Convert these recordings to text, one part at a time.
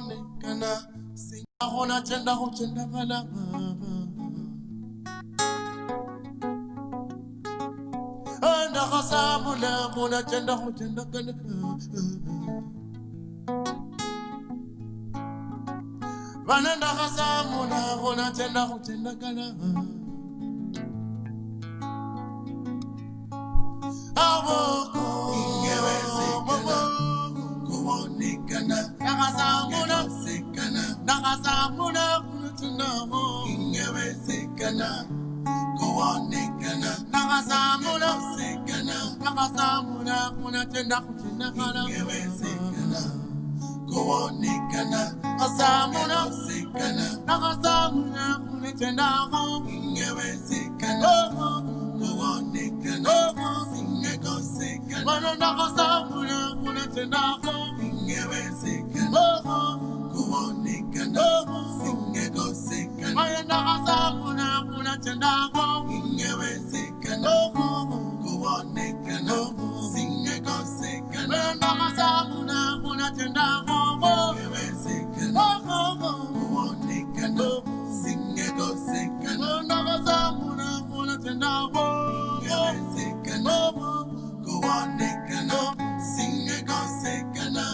kuonekana singahona tenda kutenda kana anda kasamuna kuna tenda kutenda kana vananda kasamuna kuna tenda kutenda kana awoko ingewezekana kuonekana nakasamuna kunutundamo ingewezekana kuonekana nakasamuna kunatenda kutendakana ingewezekana kuonekana nakasamuna kunatendako ingewezekana kuonekana singekosekana mana nakasamuna kunatendako ingewezekana kuonekana singekosekana mana nakasamuna kunatendako ingewezekana kuonekana singekosekana mana nakasamuna kunatendako ingewezekana kuonekana singekosekana mana nakasamuna kunatendako ingewezekana kuonekana singekosekana.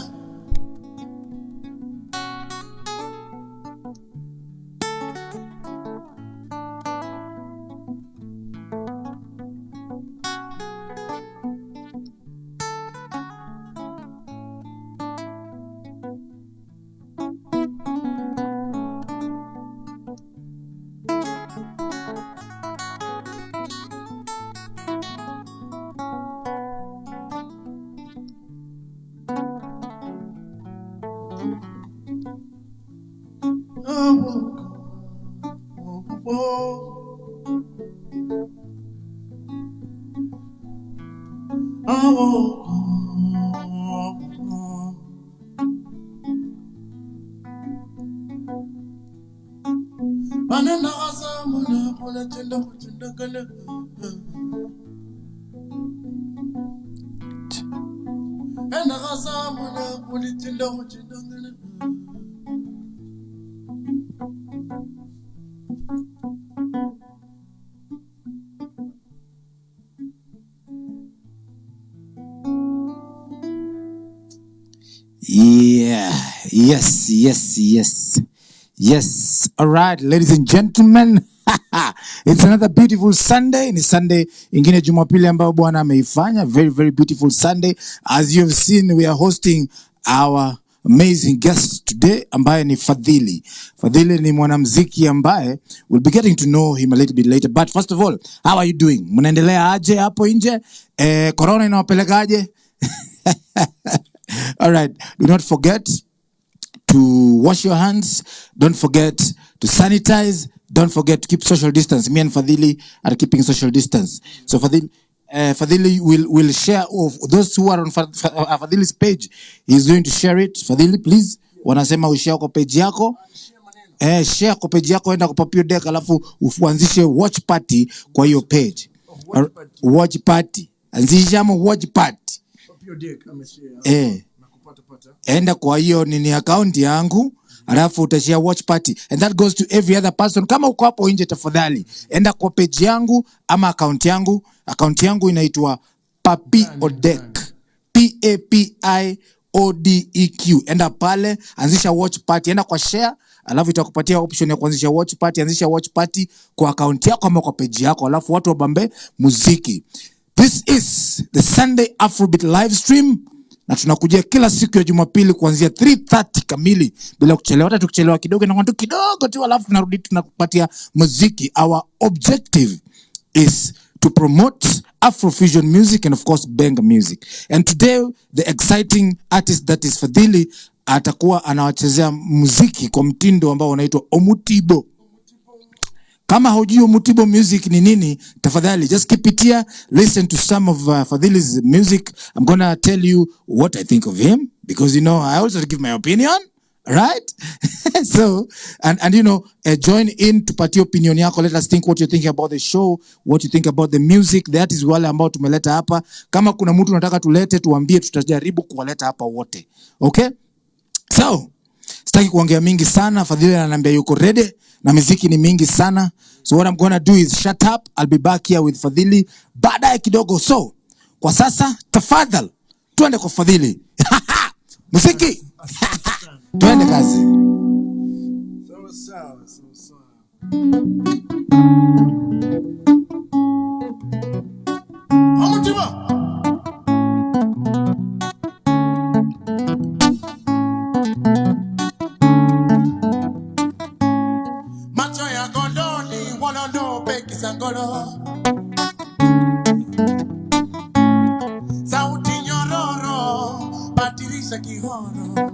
Yeah, yes. All right, ladies and gentlemen, it's another beautiful Sunday. Ni Sunday ingine Jumapili ambayo Bwana ameifanya. Very, very beautiful Sunday. As you have seen, we are hosting our amazing guest today ambaye ni Fadhili. Fadhili ni mwanamuziki ambaye we'll be getting to know him a little bit later. But first of all, how are you doing? Mnaendelea aje hapo nje? Corona inawapeleka aje? All right, do not forget to wash your hands. Don't forget to sanitize. Don't forget to keep social distance. Me and Fadhili are keeping social distance. So Fadhili will share of those who are on Fadhili's page. He's going to share it. Fadhili, please. Wanasema ushare kwa page yako. Share kwa page yako, enda kwa Papio Deck alafu uanzishe watch party kwa hiyo page. Watch party. Anzisha watch party. Enda kwa hiyo nini account yangu alafu utashare watch party, and that goes to every other person. Kama uko hapo nje, tafadhali enda kwa page yangu ama account yangu. Account yangu inaitwa Papi Odek, PAPIODEQ. Enda pale, anzisha watch party, enda kwa share, alafu itakupatia option ya kuanzisha watch party. Anzisha watch party kwa account yako ama kwa page yako, alafu watu wabambe muziki. This is the Sunday Afrobeat live stream, na tunakujia kila siku ya Jumapili kuanzia 3:30 kamili bila kuchelewa. Hata tukichelewa kidogo na kidogo tu, alafu tunarudi tunakupatia muziki. Our objective is to promote Afrofusion music and of course Benga music. And today the exciting artist that is Fadhili atakuwa anawachezea muziki kwa mtindo ambao unaitwa Omutibo. Kama hujui Omutibo music ni nini, tafadhali just keep it here, listen to some of Fadhili's music. I'm gonna tell you what I think of him, because you know I also give my opinion, right? So and you know, join in to party opinion yako. Let us think what you're thinking about the show, what you think about the music. That is wale ambao tumeleta hapa. Kama kuna mtu unataka tulete, tuambie, tutajaribu kuwaleta hapa wote. Okay? So Sitaki kuongea mingi sana. Fadhili ananiambia yuko ready na muziki ni mingi sana. So what I'm gonna do is shut up. I'll be back here with Fadhili baadaye kidogo. So kwa sasa tafadhali twende kwa Fadhili. Muziki. Twende kazi. Sawa. Amutima. Macho ya gondoni walondo beki sangolo. Sauti nyororo badilisha kihoro.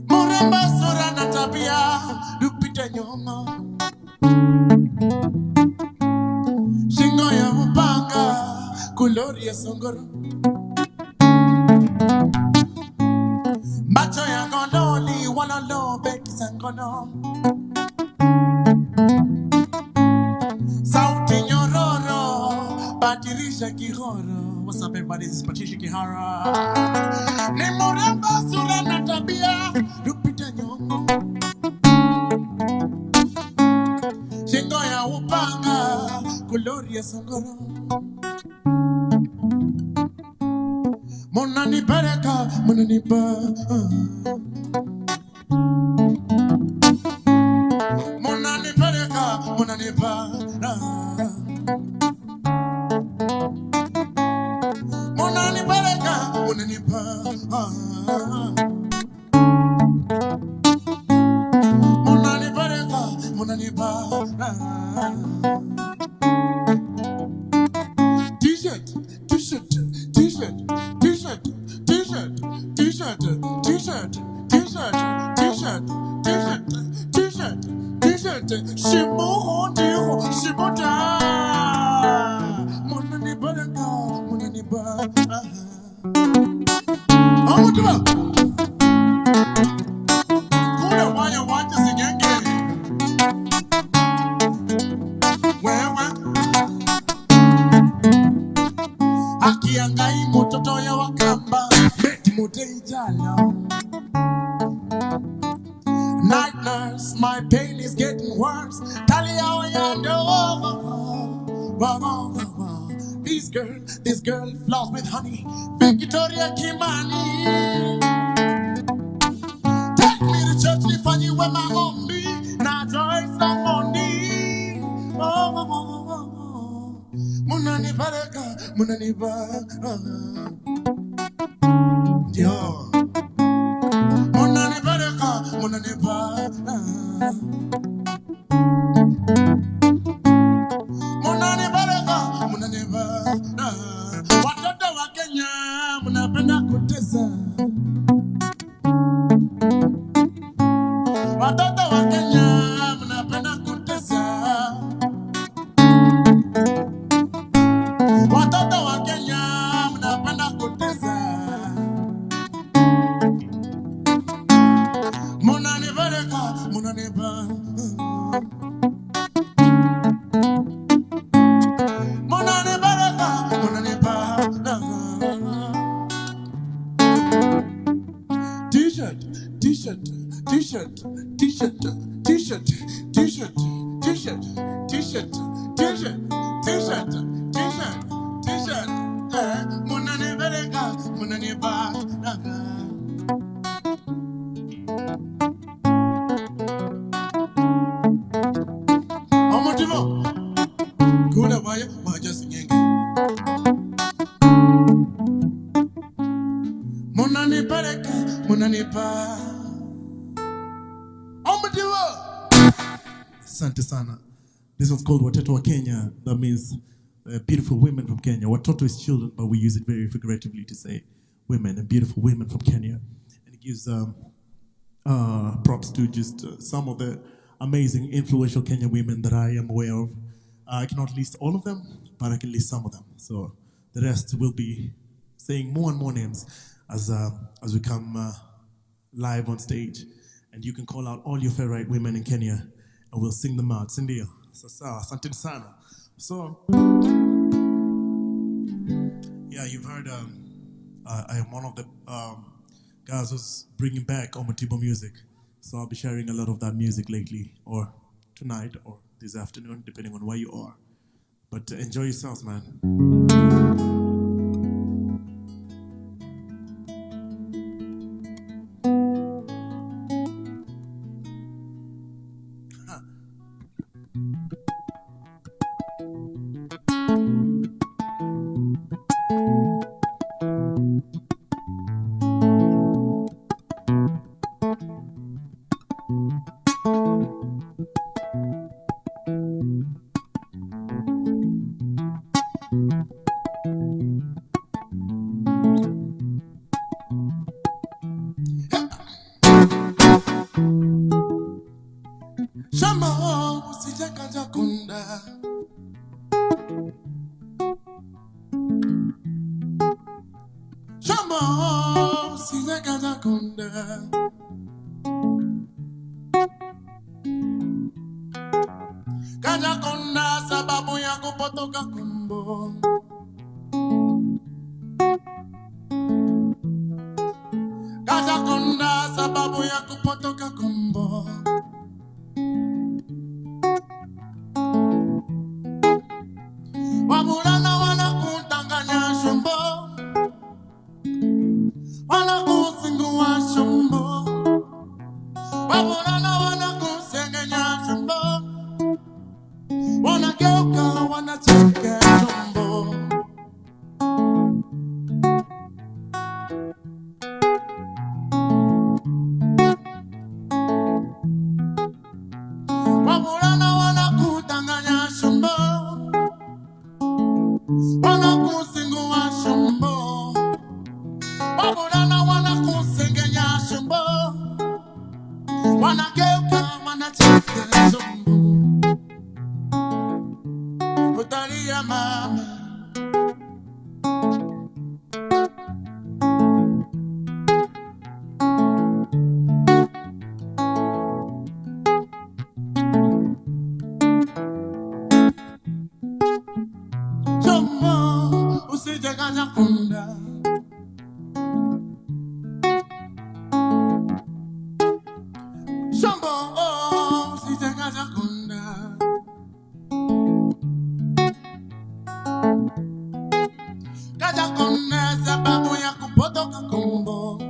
Muremba sura na tabia lupita nyongo. Shingo ya upanga kulori ya songoro. Macho ya gondoni walondo beki sangolo. Sauti nyororo badilisha kihoro. What's up everybody, this is Patricia Kihara. Ni muremba sura na tabia lupita nyongo. Shingo ya upanga kulori ya songoro. Monani pereka monani ba. Monani pereka monani ba. Monani pereka monani ba. Monani pereka monani ba. T-shirt, t-shirt, t-shirt, t-shirt, t-shirt, t-shirt, t-shirt, t-shirt, t-shirt, t-shirt, t-shirt, t-shirt, Shimu Shimuta. Monani baraka, monani ba. Amutima. Kuna waya wanja sigenge. Wewe. Akiangai mutoto ya wakamba beti mutejalo. Night nurse, my pain is getting worse. Talia oyando. This girl flows with honey. Victoria Kimani. Take me to church, nifanye wema ombi. Na joy song ondi. Munani baraka, munani ba. Yo. Munani baraka, munani ba. Munani baraka, munani ba. Watoto wa Kenya, munapenda kutesa. Watoto wa Kenya, munapenda kutesa. Watoto wa Kenya, munapenda kutesa. Munani baraka, munani ba. Munani baraka, munani ba. T-shirt, t-shirt, t-shirt, t-shirt, t-shirt, t-shirt, t-shirt, t-shirt, t-shirt, t-shirt, t-shirt, t-shirt. Munani baraka, munani ba. Amutima. Kuna waya wanja sigenge. Munani baraka, munani ba. Asante sana. This was called Watoto wa Kenya. That means beautiful women from Kenya. Watoto is children, but we use it very figuratively to say women and beautiful women from Kenya. And it gives props to just some of the amazing, influential Kenyan women that I am aware of. I cannot list all of them, but I can list some of them. So the rest will be saying more and more names as we come live on stage. And you can call out all your favorite women in Kenya, and we'll sing them out. Sindio? Sasa, asante sana. So, yeah, you've heard I am one of the Guys was bringing back Omotibo music. So I'll be sharing a lot of that music lately, or tonight, or this afternoon, depending on where you are. But enjoy yourselves, man. Shamo usijakaja kunda, Shamo usijakaja kunda, kaja kunda sababu ya kupotoka kumbo, kaja kunda sababu ya kupotoka kumbo. Wabulana wanakutanganya shombo, wanakusingua shombo. Wabulana wanakusengenya shombo, wanageuka wanacheka shombo. Wabulana wanakutanganya shombo, wanakusingua shombo. Wabulana wanakusengenya shombo, wanageuka wanacheka shombo. Utalia mama, shombo usijakaja kunda, shombo usijakaja kunda, kaja kunda sababu ya kupotoka kumbo,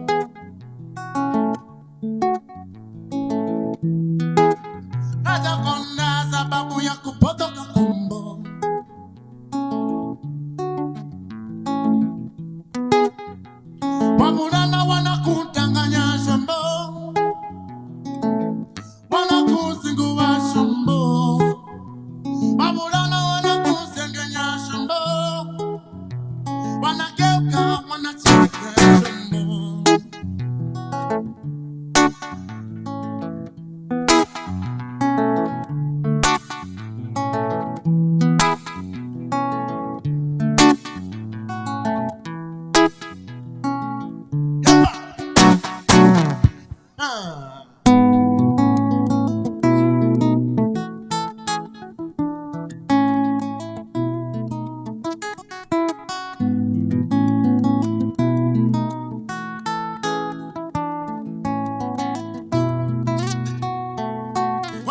kaja kunda sababu ya kupotoka kumbo. Wabulana wanakutanganya shombo, wanakusingua shombo. Wabulana wanakusengenya shombo, wanageuka wanacheka shombo. Ah.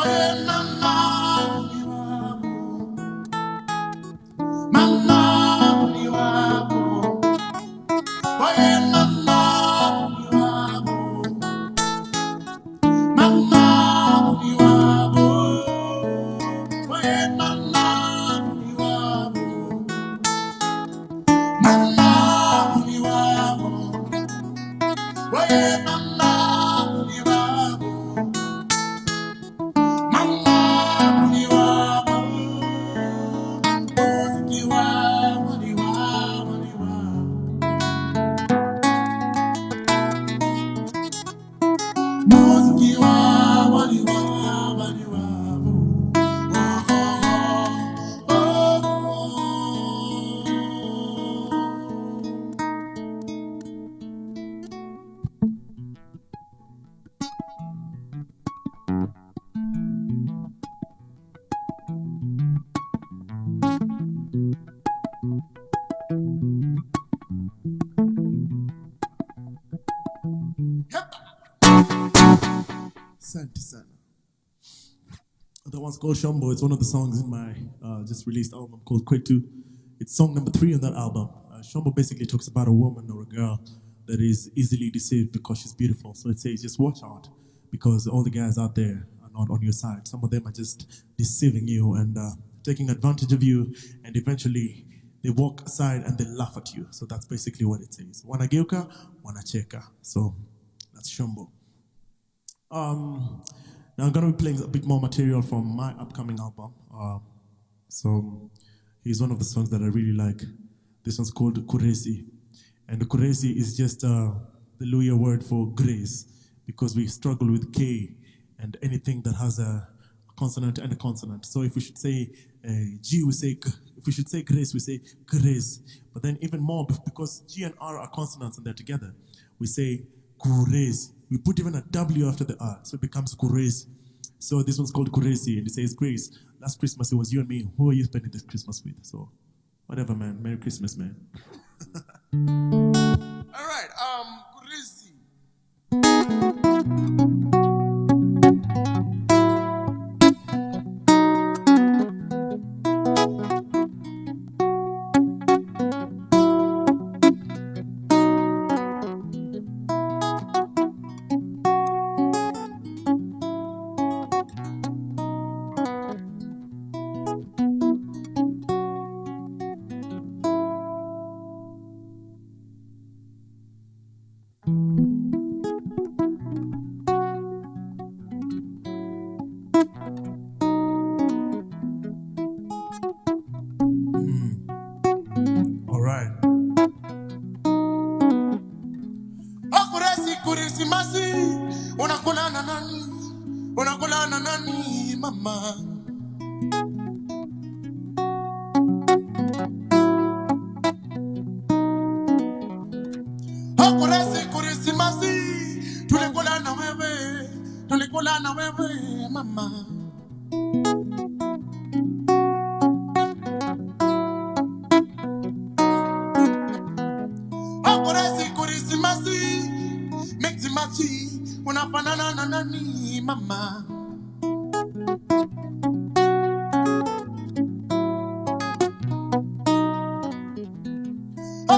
Oye, mama, mama, uni wako. Oye, mama, uni wako. Mama, uni wako. Oye, mama, uni wako. Mama, uni wako. Oye, mama, uni wako. Mama, uni wako. Muziki wako, uni wako, uni wako. Muziki wako, uni wako, uni wako. Oh, oh, oh, oh. Asante sana. That one's called Shombo. It's one of the songs in my just released album called Kwetu. It's song number 3 on that album. Shombo basically talks about a woman or a girl that is easily deceived because she's beautiful. So it says just watch out because all the guys out there are not on your side. Some of them are just deceiving you and taking advantage of you, and eventually they walk aside and they laugh at you. So that's basically what it says. Wanageuka, wanacheka. So that's Shombo. Now I'm gonna be playing a bit more material from my upcoming album. So here's one of the songs that I really like. This one's called Kuresi. And Kuresi is just the Luya word for grace because we struggle with K and anything that has a consonant and a consonant. So if we should say G, we say K. If we should say grace, we say grace. But then even more, because G and R are consonants and they're together, we say Kuresi. We put even a W after the R, so it becomes Kuresi. So this one's called Kuresi, and it says, Grace, last Christmas it was you and me. Who are you spending this Christmas with? So, whatever, man. Merry Christmas, man. All right, Kuresi. All right. Kuresi, Kuresi, masi. Unakula na nani? Unakula na nani, mama? Kuresi, Kuresi, masi. Tulikula na wewe. Tulikula na wewe, mama. Kuresi, Kuresi, masi. Mixi machi. Unafanana na nani, mama?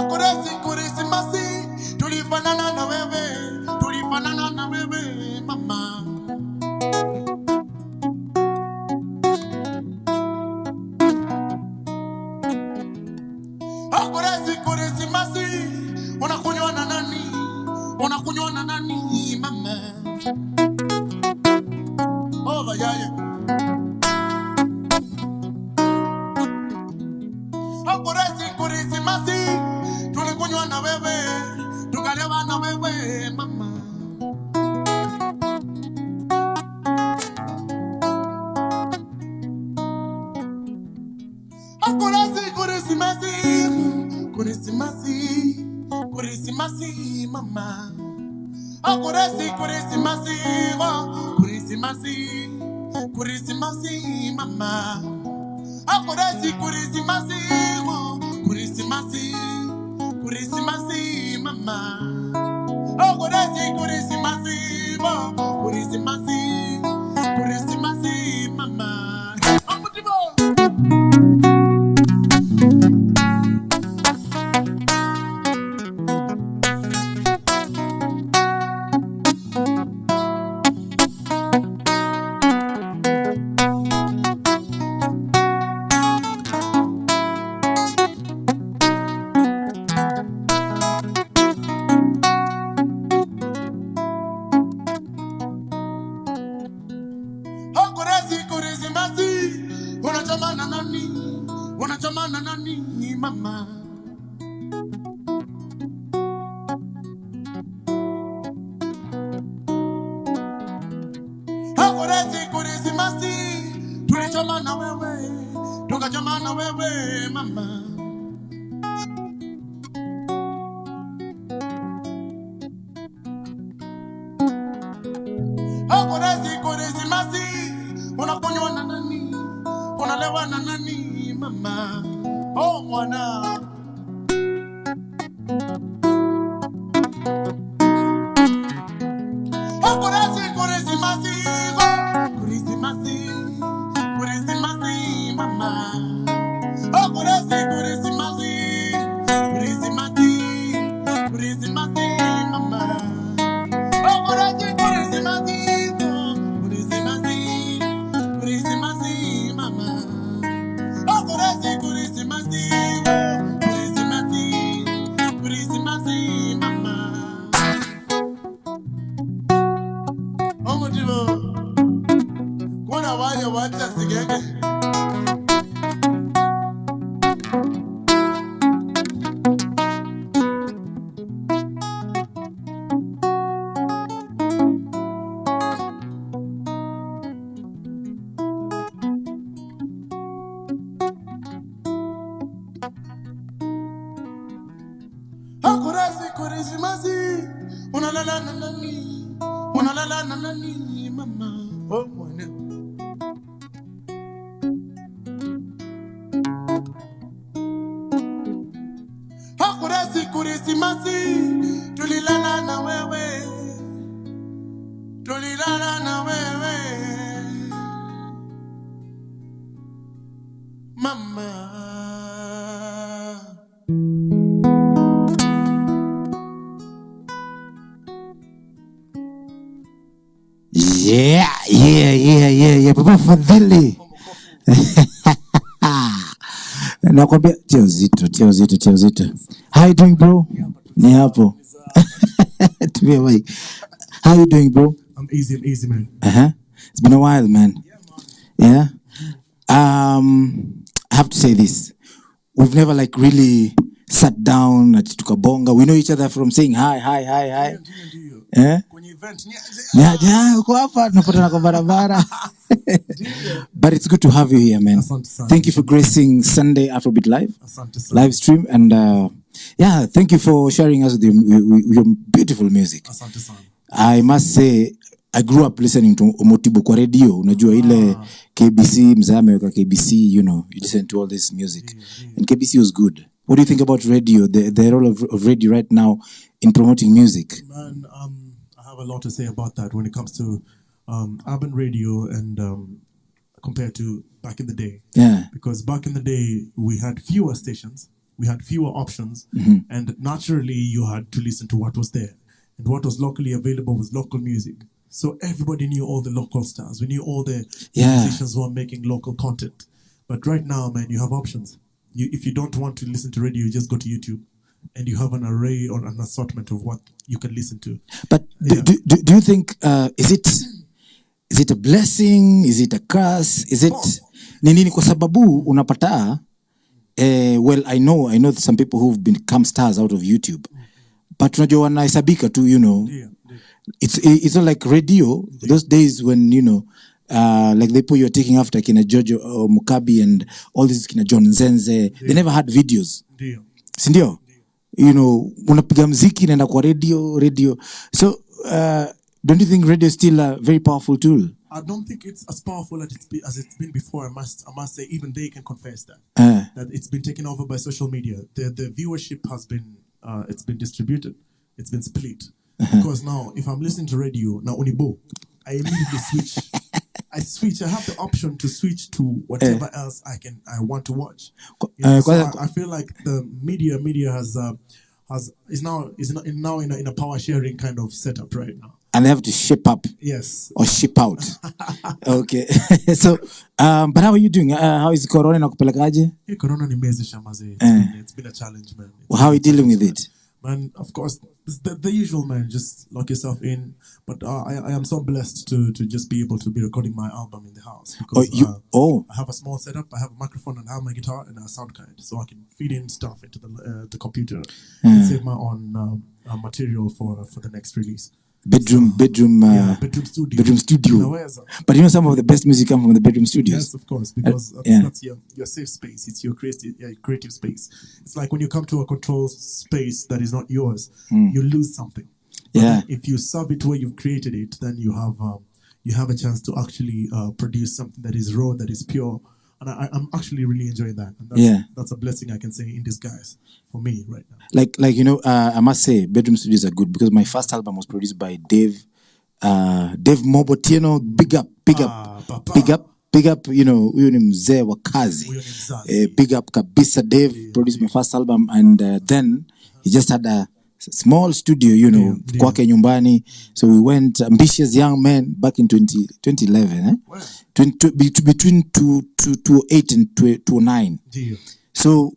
Kuresi, Kuresi, masi. Tulifanana na wewe. Tulifanana na wewe, mama. Kuresi, Kuresi, masi. Unakunywa na nani? Unakunywa na nani, mama? Oh, vaya. Kuresi, Kuresi, masi. Tulikunywa na wewe. Tukalewa na wewe, mama. Kuresi, Kuresi, masi. Kuresi, masi. Kuresi, masi, mama. Kuresi, Kuresi, masi. Kuresi, masi. Kuresi, masi, mama. Kuresi, Kuresi, masi. Kuresi, masi. Kuresi, masi, mama. Kuresi, Kuresi, masi. Kuresi, masi. Kuresi, masi, mama. Kuresi, Kuresi, masi. Unachomana nani? Unachomana nani, mama? Kuresi, Kuresi, masi. Tulichomana wewe. Tukachomana wewe, mama. Kuresi, Kuresi, masi. Unakunywa na nani? Unalewa na nani, mama? Oh, mwana. Oh, kurasi, kurisi masi, kurisi masi, mama. Oh, kurasi, kurisi masi, mama. Oh, kurasi, kurisi masi, mama. Oh, kurasi, kurisi masi, mama. Oh, Motivo, kuna waya wacha sigenge. Hakurasi kurisi masi, unalala na nani, mama. Oh, mwana. Hakurasi kurisi masi, tulilala na wewe, mama. Yeah. Papa Fadhili. Nakwambia tia uzito. How you doing, bro? Ni hapo. Tumia mic. How you doing, bro? I'm easy, man. It's been a while, man. Yeah. I have to say this. We've never like really sat down at tukabonga. We know each other from saying hi. Eh? Uko hapa tunapatana kwa barabara. But it's good to have you here, man. Thank you for gracing Sunday Afrobeat live stream, and thank you for sharing us with your beautiful music. I must say I grew up listening to Omotibo kwa radio. Unajua ile KBC, mzee ameweka KBC, you listen to all this music. And KBC was good. What do you think about radio, the role of radio right now in promoting music? Man, I have a lot to say about that when it comes to urban radio and compared to back in the day. Yeah. Because back in the day, we had fewer stations, we had fewer options, and naturally you had to listen to what was there. And what was locally available was local music. So everybody knew all the local stars. We knew all the musicians who are making local content. But right now, man, you have options. If you don't want to listen to radio, you just go to YouTube. And you have an array or an assortment of what you can listen to. But do you think, is it a blessing? Is it a curse? Is it... Nini kwa sababu unapata, well, I know some people who've become stars out of YouTube. But unajua wanahesabika tu, It's not like radio. Those days when, like they put you taking after Kina Jojo Mukabi and all these Kina John Zenze. They never had videos. Sindio? Unapiga mziki naenda kwa radio. So, don't you think radio is still a very powerful tool? I don't think it's as powerful as it's been before. I must say, even they can confess that it's been taken over by social media. The viewership has been it's been distributed. It's been split. Because now, if I'm listening to radio, now Onibo, I immediately switch. I have the option to switch to whatever else I want to watch. So I feel like the media is now in a power sharing kind of setup right now. And they have to ship up. Yes. Or ship out. Okay. So, but how are you doing? How is Corona nakupelekaje? Corona ni mezi shamaze. It's been a challenge, man. How are you dealing with it? Man, of course, the usual, man. Just lock yourself in. But I am so blessed to just be able to be recording my album in the house. Because I have a small setup. I have a microphone and I have my guitar and a sound card. So I can feed in stuff into the computer and save my own material for the next release. Bedroom studio. But some of the best music come from the bedroom studios. Yes, of course, because that's your safe space. It's your creative space. It's like when you come to a controlled space that is not yours, you lose something. But if you sub it where you've created it, then you have a chance to actually produce something that is raw, that is pure. And I'm actually really enjoying that. And that's a blessing, I can say, in disguise for me right now. Like I must say, bedroom studios are good because my first album was produced by Dave Dave Mobotieno, big up, Papa. big up, you know, huyu ni mzee wa kazi. Huyo ni mzazi. Big up kabisa. Dave produced my first album, and then he just had a small studio, you know, kwake nyumbani. So we went, ambitious young man, back in 2011, Wow. between 2008 and 2009. Deal. So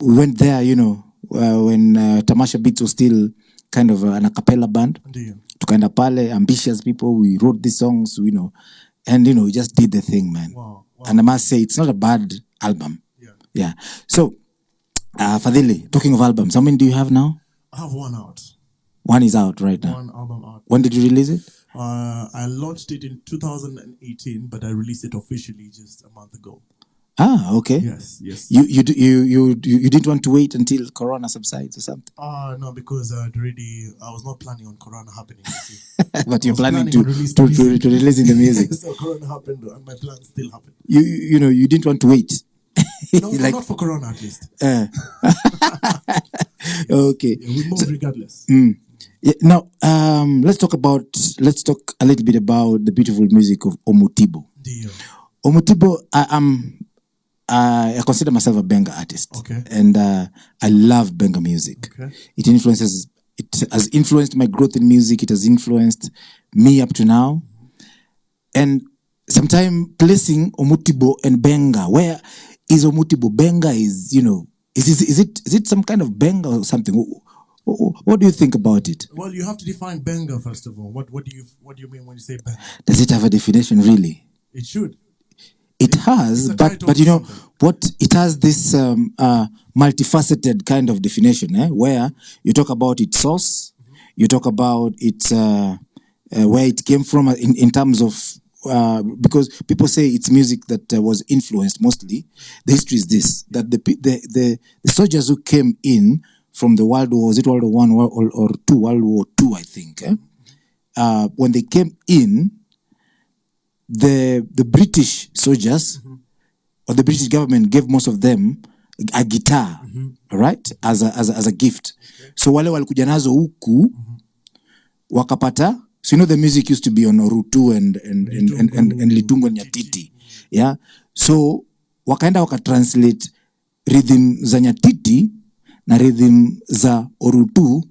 we went there, you know, when Tamasha Beats was still kind of an a cappella band. Deal. Tukaenda pale, ambitious people, we wrote these songs, you know, and, you know, we just did the thing, man. Wow. And I must say, it's not a bad album. Yeah. Yeah. So, Fadhili, talking of albums, how many do you have now? I have one out. One is out right now. One album out. When did you release it? I launched it in 2018, but I released it officially just a month ago. Ah, okay. Yes. You didn't want to wait until Corona subsides or something? No, because I was not planning on Corona happening. You see. But you're planning planning to on releasing the music. So Corona happened, and my plan still happened. You know, you didn't want to wait. No, Like- not for Corona at least. Okay. Yeah, we move regardless. Yeah, now, let's talk a little bit about the beautiful music of Omutibo. Deal. Omutibo, I consider myself a Benga artist. Okay. And I love Benga music. Okay. It has influenced my growth in music. It has influenced me up to now. And sometime placing Omutibo and Benga, where is Omutibo? Benga is, you know, is it some kind of Benga or something? What do you think about it? Well, you have to define Benga first of all. What do you mean when you say Benga? Does it have a definition really? It should. It has, It's a but title you know for something. what? It has this multifaceted kind of definition, where you talk about its source, you talk about its where it came from in terms of because people say it's music that was influenced mostly. The history is this: that the soldiers who came in from the World War, was it World War One or two? World War Two, I think. When they came in, the British soldiers or the British government gave most of them a guitar, right, as a gift. So wale walikuja nazo huku wakapata. So you know the music used to be on Orutu and Lidungu and Nyatiti, yeah. So wakaenda wakatranslate rhythm za Nyatiti na rhythm za Orutu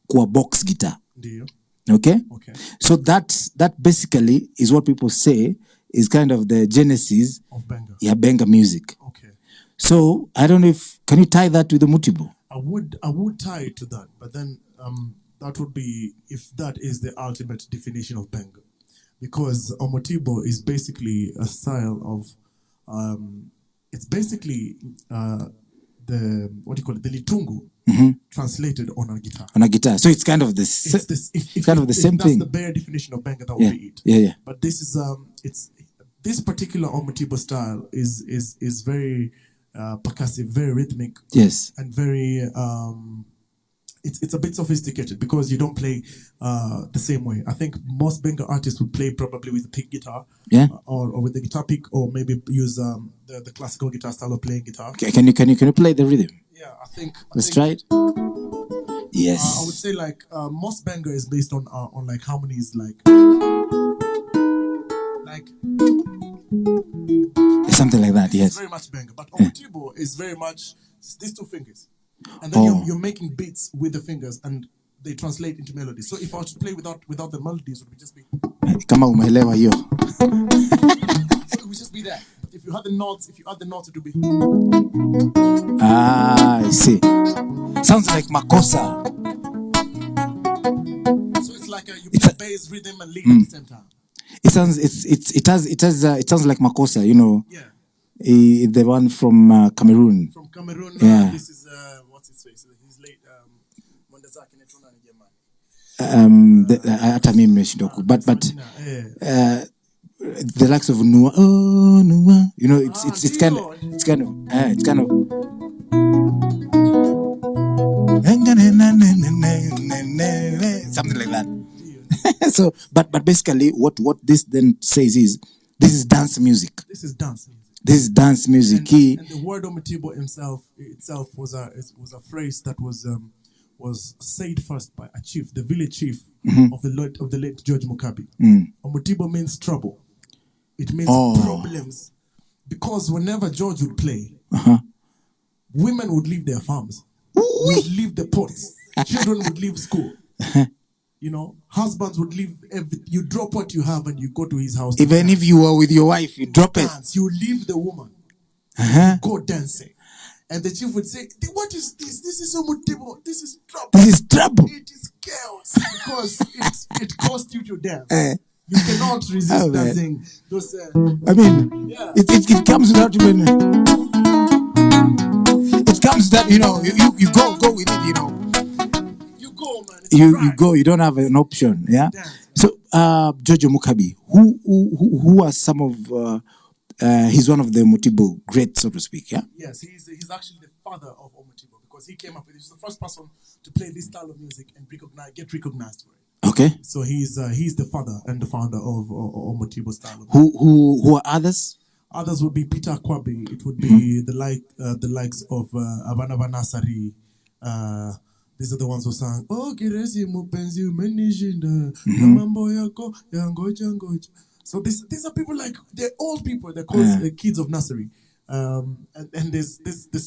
kwa box guitar. Deal. Okay? Okay. So that basically is what people say is kind of the genesis Of Benga. Benga music. Okay. So I don't know if can you tie that with the Mutibo? I would tie it to that, but then that would be if that is the ultimate definition of Benga, because Omotibo is basically a style of it's basically the what do you call it, the litungu translated on a guitar. On a guitar. So it's kind of this It's this, if kind of the same that's thing. the bare definition of Benga, that would be it. Yeah. But this is it's this particular Omotibo style is very percussive, very rhythmic, Yes. and very it's a bit sophisticated because you don't play the same way. I think most Benga artists would play probably with a pick guitar, Yeah. or with the guitar pick, or maybe use the classical guitar style of playing guitar. Okay, can you play the rhythm? Yeah, I think. Let's try it. Yes. I would say like most Benga is based on like harmonies, like Something like that, it's yes. very much Benga. But Omotibo is very much these two fingers, and then Oh. you're making beats with the fingers, and they translate into melodies. So if I were to play without the melodies, it would just be Kama umeelewa hiyo. it would just be that. But if you add the notes, it would be. I see. Sounds like Makosa. So it's like you play bass, rhythm, and lead at the same time. It sounds like Makosa, you know. Yeah. The one from Cameroon. From Cameroon. Yeah. This is what's his face? He's late. Mwendazake netuna ni jamani. Hata mimi nimeshindwa but Yeah. the likes of Nua, you know, it's kind of something like that. So, but basically, what this then says is this is dance music. This is dance music. This is dance music. And the word Omotibo itself was a phrase that was was said first by a chief, the village chief of the late George Mukabi. Omutibo means trouble. It means problems. Because whenever George would play, women would leave their farms, would leave the pots, children would leave school. You know, husbands would leave everything. You drop what you have and you go to his house. Even if you are with your wife, you drop it. You leave the woman. You go dancing. And the chief would say, what is this? This is Omutibo. This is trouble. This is trouble. It is chaos. Because it cost you to dance. You cannot resist dancing. Those, I mean, it comes without even... It comes that, you know, you go with it, you know. You go, man. You go. You don't have an option. Yeah. So, Jojo Mukabi, who are some of? He's one of the Omutibo greats, so to speak. Yeah. Yes, he's actually the father of Omutibo because he came up with. He's the first person to play this style of music and get recognized for it. Okay. So he's the father and the founder of Omutibo style. Who are others? Others would be Peter Kwabi. It would be the likes of Abana Banasari. These are the ones who sang, oh, kiresi mupenzi umenishinda, mambo yako yangoja ngoja. So these are people like, they're old people, they're called the kids of nursery. And there's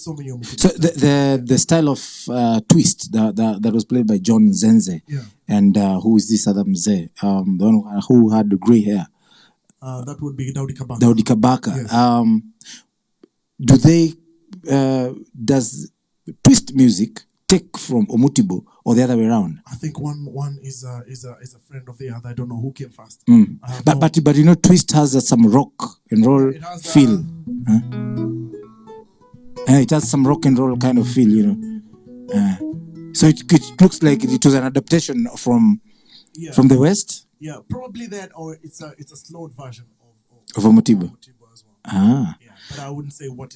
so many. So the style of twist that was played by John Zenze, and who is this other Mzee? The one who had the grey hair. That would be Daudi Kabaka. Daudi Kabaka. Yes. Does twist music take from Omutibo or the other way around? I think one is a friend of the other. I don't know who came first. But you know, twist has some rock and roll feel. It has some rock and roll kind of feel, you know. So it looks like it was an adaptation from the West. Yeah, probably that, or it's a slowed version of Omutibo as well. Ah. Yeah, but I wouldn't say which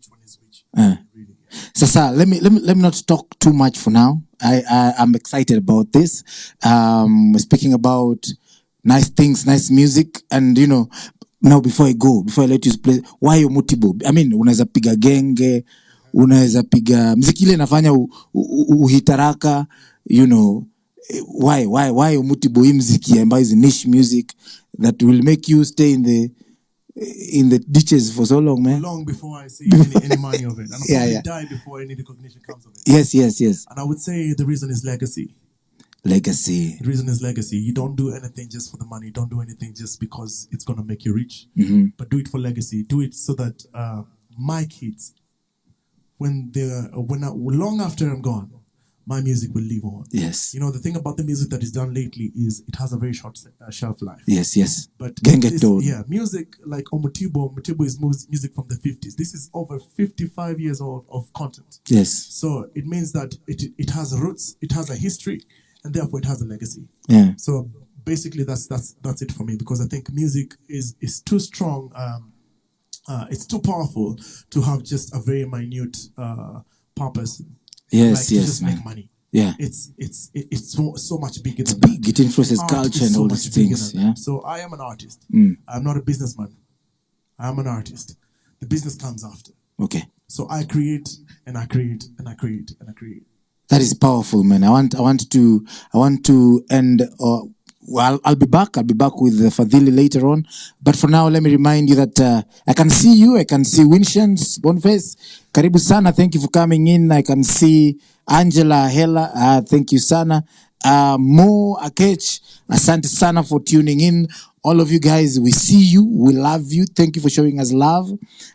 one is which. Really. Sasa, let me not talk too much for now. I'm excited about this. Speaking about nice things, nice music, and you know, now before I let you play, why Omutibo? I mean, unaweza piga genge, unaweza piga muziki ile inafanya uhitaraka, you know, why Omutibo hii muziki ambayo is niche music that will make you stay in the ditches for so long, man. Long before I see any money of it. And I'll probably die before any recognition comes of it. Yes. And I would say the reason is legacy. The reason is legacy. You don't do anything just for the money. You don't do anything just because it's going to make you rich. But do it for legacy. Do it so that my kids, long after I'm gone, my music will live on. Yes. You know, the thing about the music that is done lately is it has a very short shelf life. Yes. But music like Omutibo is music from the 50s. This is over 55 years old of content. Yes. So it means that it has roots, it has a history, and therefore it has a legacy. Yeah. So basically that's it for me, because I think music is too strong. It's too powerful to have just a very minute purpose. Yes, to just make money. Yeah. It's so much bigger than big. that. It influences culture and all these things. Yeah. So I am an artist. I'm not a businessman. I'm an artist. The business comes after. Okay. So I create and I create and I create and I create. That is powerful, man. I want to end. I'll be back. I'll be back with Fadhili later on. But for now, let me remind you that I can see you. I can see Winshans, Boniface. Karibu sana. Thank you for coming in. I can see Angela, Hela. Thank you sana. Mo Akech. Asante sana for tuning in. All of you guys, we see you. We love you. Thank you for showing us love.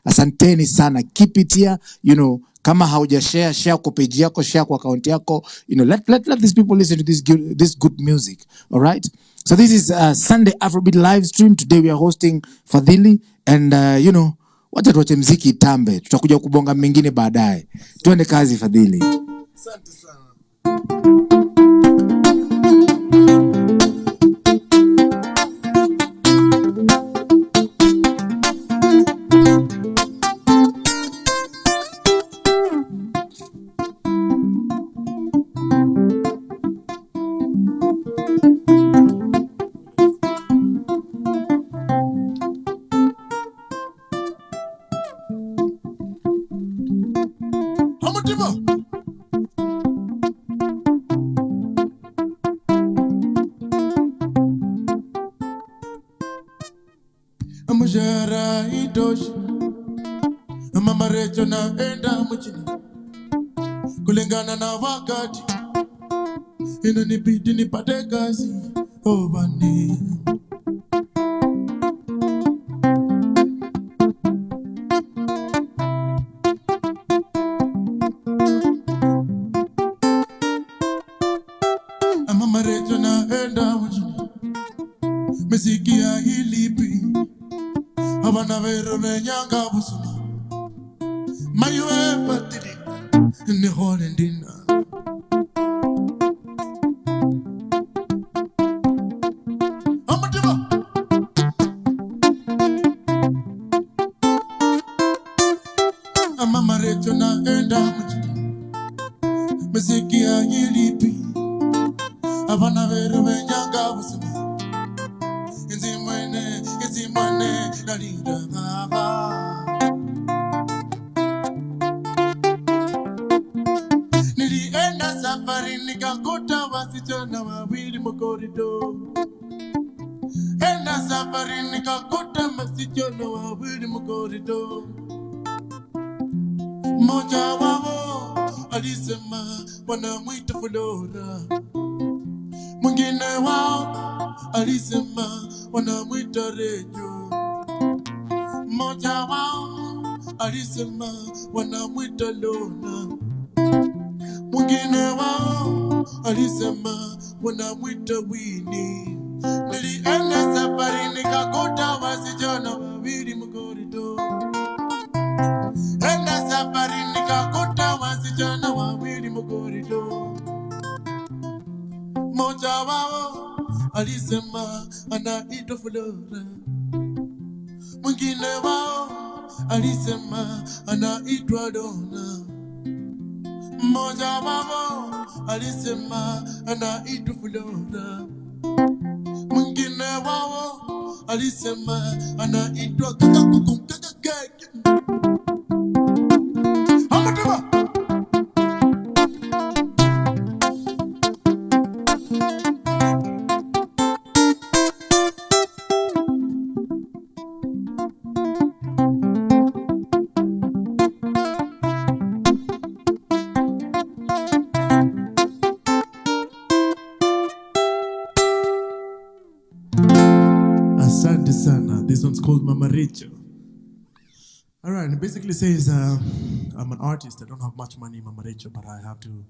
Asanteni sana. Keep it here. You know, kama hauja share kwa page yako, share kwa account yako. You know, let these people listen to this good music. All right. So this is Sunday Afrobeat live stream. Today we are hosting Fadhili, and you know, wacha tuache mziki itambe. Tutakuja kubonga mengine baadaye. Tuende kazi, Fadhili. Asante sana. Omutibo. Amujara itoshi Mama Recho na enda mchini kulingana na wakati inanibidi nipate kazi ovani. Mama Recho na enda mchini mesikia ilipi Havana vero nyanga busuma Mayue fatidi ni holendina Amadiba Mama Recho na enda mchini mesikia ilipi Havana vero nyanga busuma Inzimwane dalida Nilienda safari nikakuta wasichana wawili mkorido. Enda safari nikakuta wasichana wawili mkorido. Mmoja wao alisema wanamwita Flora. Mwingine wao alisema wanamwita Rejo. Mmoja wao alisema wanamwita Lona. Mwingine wao alisema wanamwita Winnie. Nilienda safari nikakuta wasichana wawili mkorido. Enda safari nikakuta wasichana wawili mkorido. Mmoja wao alisema anaitwa Flora. Mwingine wao alisema anaitwa Donna. Mmoja wao alisema anaitwa Flora. Mwingine wao alisema anaitwa Kakakukukakakake. Amadiba Asante sana. This one's called Mama Richo. All right, it basically says I'm an artist. I don't have much money, Mama Richo, but I have to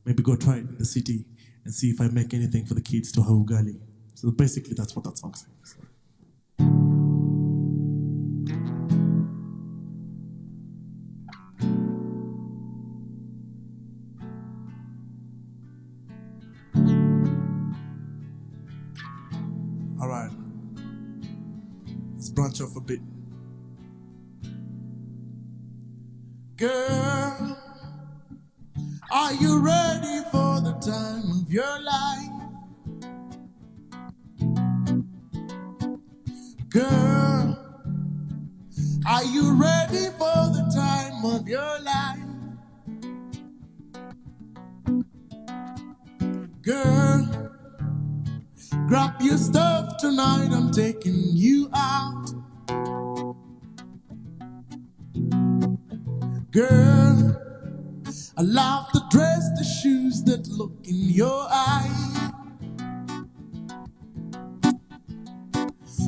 maybe go try it in the city and see if I make anything for the kids to have ugali. So basically, that's what that song says. All right, let's branch off a bit. Girl, are you ready for the time of your life? Girl, are you ready for the time of your life? Girl, grab your stuff tonight, I'm taking you out. Girl, I love the dress, the shoes that look in your eye.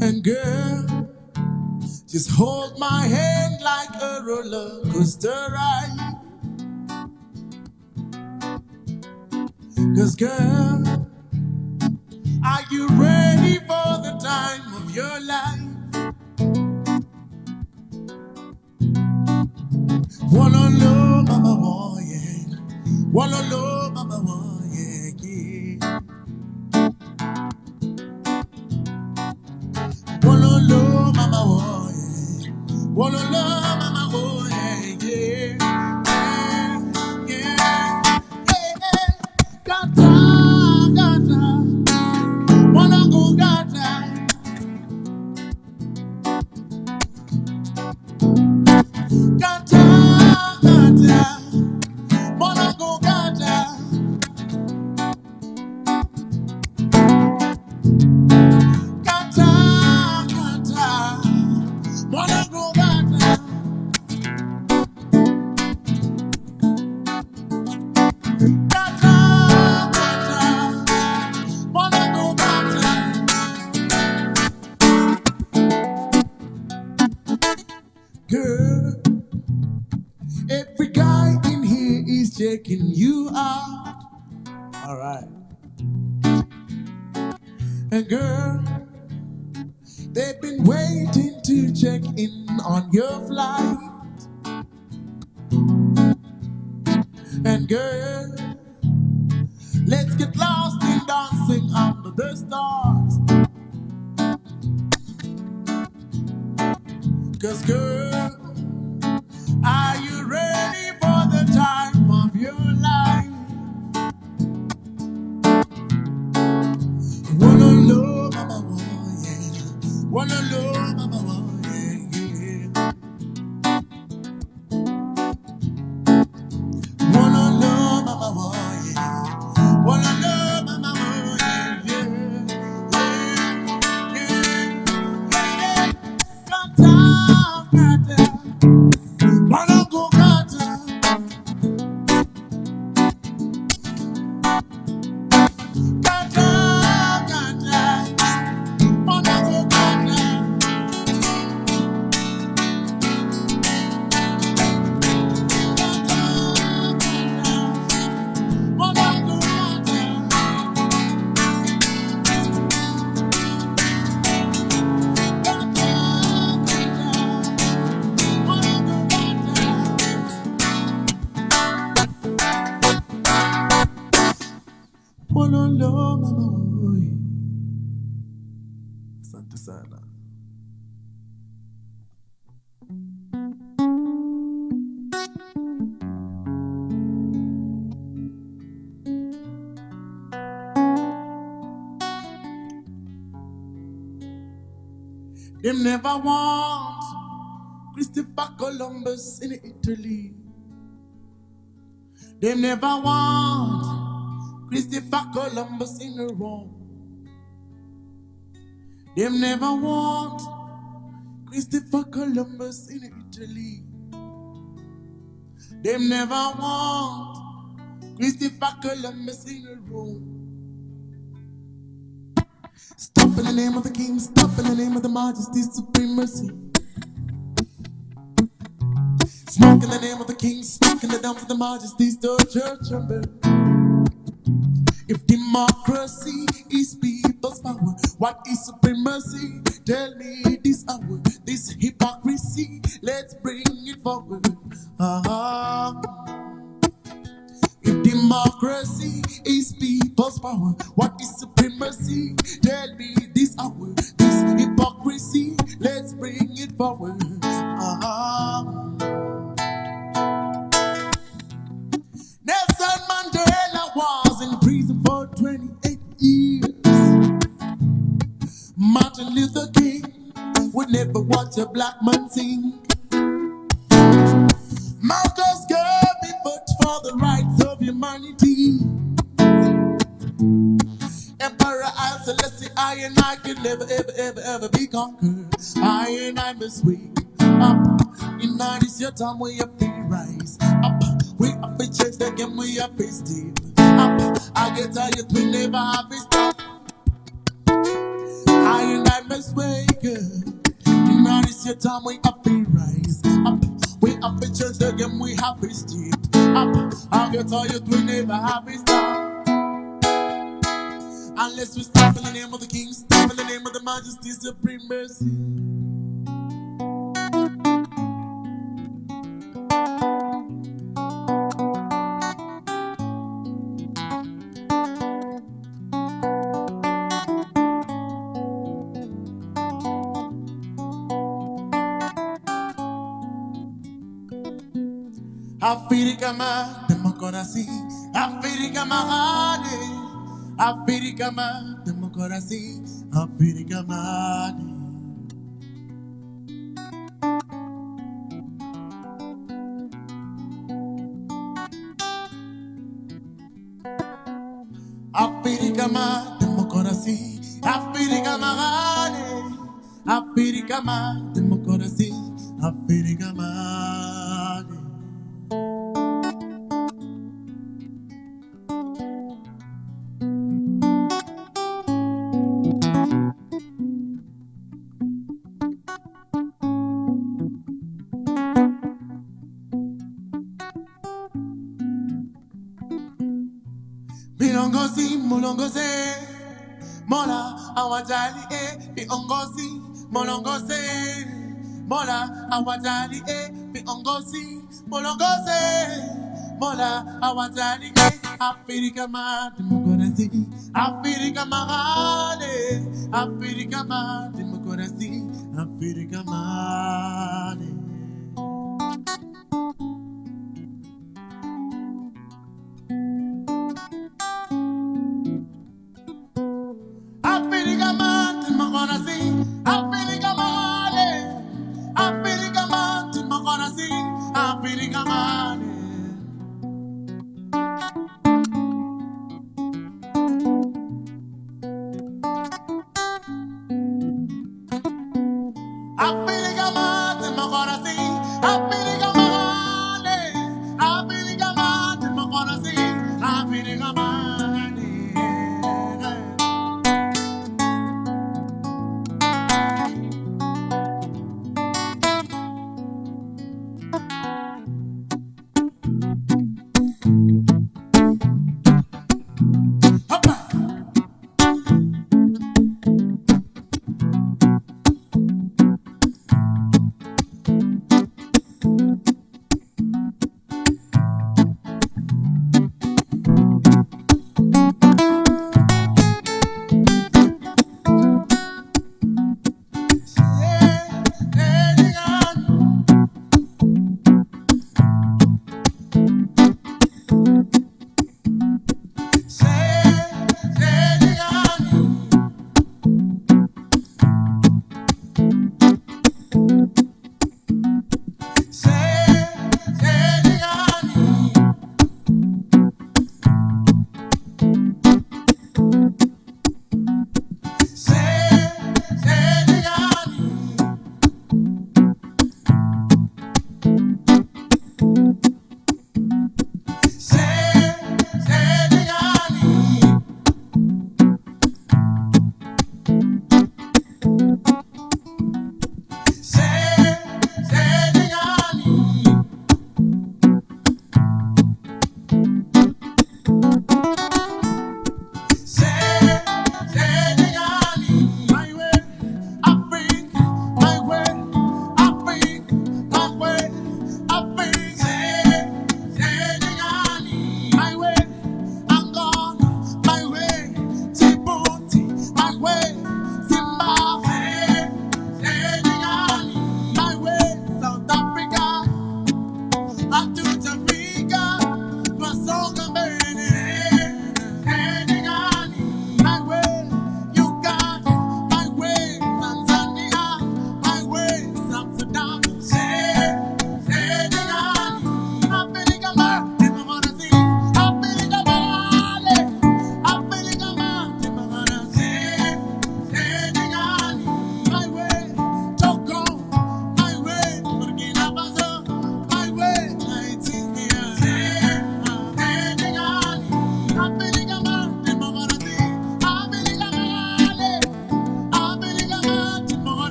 And girl, just hold my hand like a roller coaster ride. 'Cause girl, are you ready for the time of your life? Walolo, mama, oh, yeah. Walolo, mama, oh, yeah, yeah. Walolo, mama, oh, yeah. Walolo, mama, oh, yeah, yeah. Yeah, yeah, yeah. Gata, gata. Wanna go gata. Gata, gata. Wanna go gata. Gata, gata. Every guy in here is checking you out. All right. And girl, they've been waiting to check in on your flight. And girl, let's get lost in dancing under the stars. 'Cause girl, are you ready for the time of your life? Wanna love, mama, oh, yeah. Wanna love, mama, oh, yeah, yeah. Wanna love, mama, oh, yeah. Wanna love, mama, oh, yeah, yeah. Yeah, yeah, yeah. Kata, kata. Wanna go kata. Kata, kata. Wanna go kata. Asante sana. Them never want Christopher Columbus in Italy. Them never want Christopher Columbus in Rome. Them never want Christopher Columbus in Italy. Them never want Christopher Columbus in Rome. Stop in the name of the King, stop in the name of the Majesty, supremacy. Smoke in the name of the King, smoke in the name of the Majesty, the church number. If democracy is people's power, what is supremacy? Tell me this hour, this hypocrisy. Let's bring it forward. If democracy is people's power, what is supremacy? Tell me this hour, this hypocrisy. Let's bring it forward. Nelson Mandela was in prison for 28 years. Martin Luther King would never watch a black man sing. Marcus Garvey fought for the rights of humanity. Emperor Haile Selassie, I and I can never, ever, ever, ever be conquered. I and I must wake up. In now this your time we have to rise up. We have to change the game, we have to step up. I get tired, we never have to stop. I and I must wake up. In now this your time we have to rise up. We have to change the game, we have to step up. I get tired, we never have to stop. Unless we stop in the name of the King, stop in the name of the Majesty, supreme mercy. Africa ma democracy, Africa ma hade, Africa ma democracy, Africa ma hade. Africa ma democracy, Africa ma hade, Africa ma democracy, Africa ma hade. Molongose, Mola awajali viongozi. Molongose, Mola awajali viongozi. Molongose, Mola awajali Afrika ma demokrasi. Afrika magane, Afrika ma demokrasi. Afrika mane. Africa mountain, my gonna sing. Africa mountain, Africa mountain, my gonna sing. Africa mountain, Africa mountain, my gonna sing. Africa mountain, Africa mountain, my gonna sing. Africa mountain.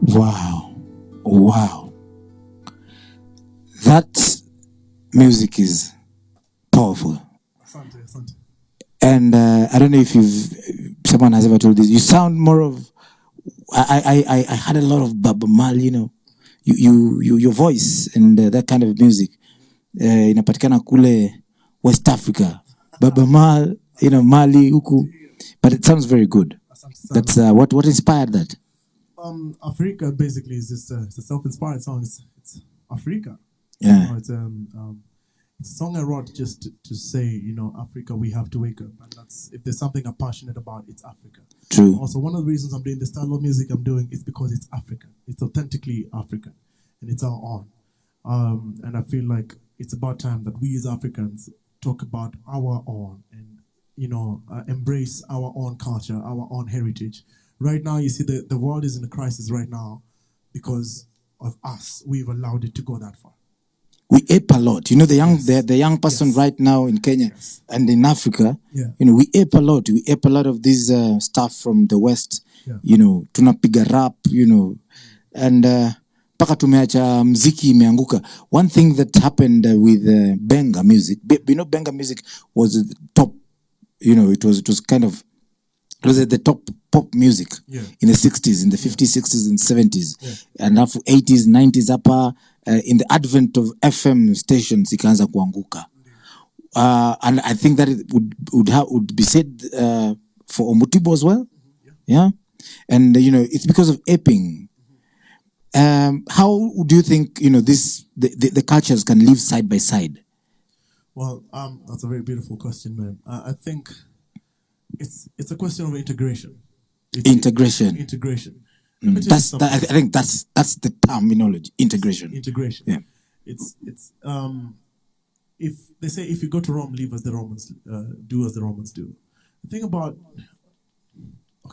Wow. Wow. That music is powerful. Asante, asante. And I don't know if someone has ever told this. You sound more of. I had a lot of Baba Mal, you know, your voice and that kind of music. Inapatikana kule West Africa, Baba Mal, you know, Mali, huku, but it sounds very good. Asante sana. That's what inspired that. Africa basically is just it's a self-inspired song. It's Africa. Yeah. You know, it's a song I wrote just to say, you know, Africa, we have to wake up. And that's, if there's something I'm passionate about, it's Africa. True. Also, one of the reasons I'm doing the style of music I'm doing is because it's African. It's authentically African. And it's our own. And I feel like it's about time that we as Africans talk about our own and, you know, embrace our own culture, our own heritage. Right now, you see, the world is in a crisis right now because of us. We've allowed it to go that far. We ape a lot. You know, the young person Yes. right now in Kenya Yes. and in Africa, Yeah. you know, we ape a lot. We ape a lot of this stuff from the West. Yeah. You know, tunapiga rap, you know, and paka tumeacha mziki imeanguka. One thing that happened with Benga music, you know, Benga music was the top, you know, it was kind of, it was at the top pop music in the 60s, in the 50s, 60s, and 70s. And after 80s, 90s, upper, in the advent of FM stations, ikaanza kuanguka. And I think that it would be said for Omutibo as well. Yeah. And, you know, it's because of aping. How do you think, you know, the cultures can live side by side? Well, that's a very beautiful question, man. I think it's a question of integration. Integration. Integration. I think that's the terminology. Integration. Integration. Yeah. It's if they say if you go to Rome, live as the Romans do as the Romans do. The thing about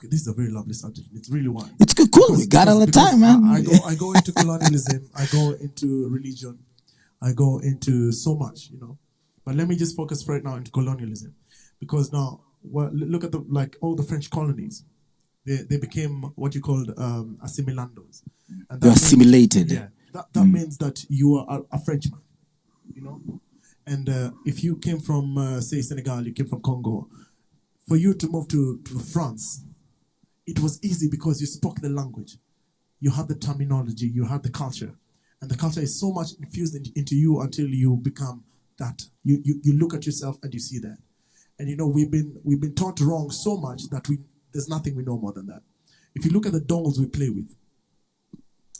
this is a very lovely subject. It's really wild. It's good, cool. We got all the time, man. I go into colonialism. I go into religion. I go into so much, you know. But let me just focus right now into colonialism, because now, well, look at all the French colonies. They became what you called assimilandos. And They're assimilated. Yeah, that means that you are a Frenchman, you know. And if you came from, say, Senegal, you came from Congo, for you to move to France, it was easy because you spoke the language. You had the terminology, you had the culture. And the culture is so much infused into you until you become that. You look at yourself and you see that. And you know, we've been taught wrong so much that there's nothing we know more than that. If you look at the dolls we play with,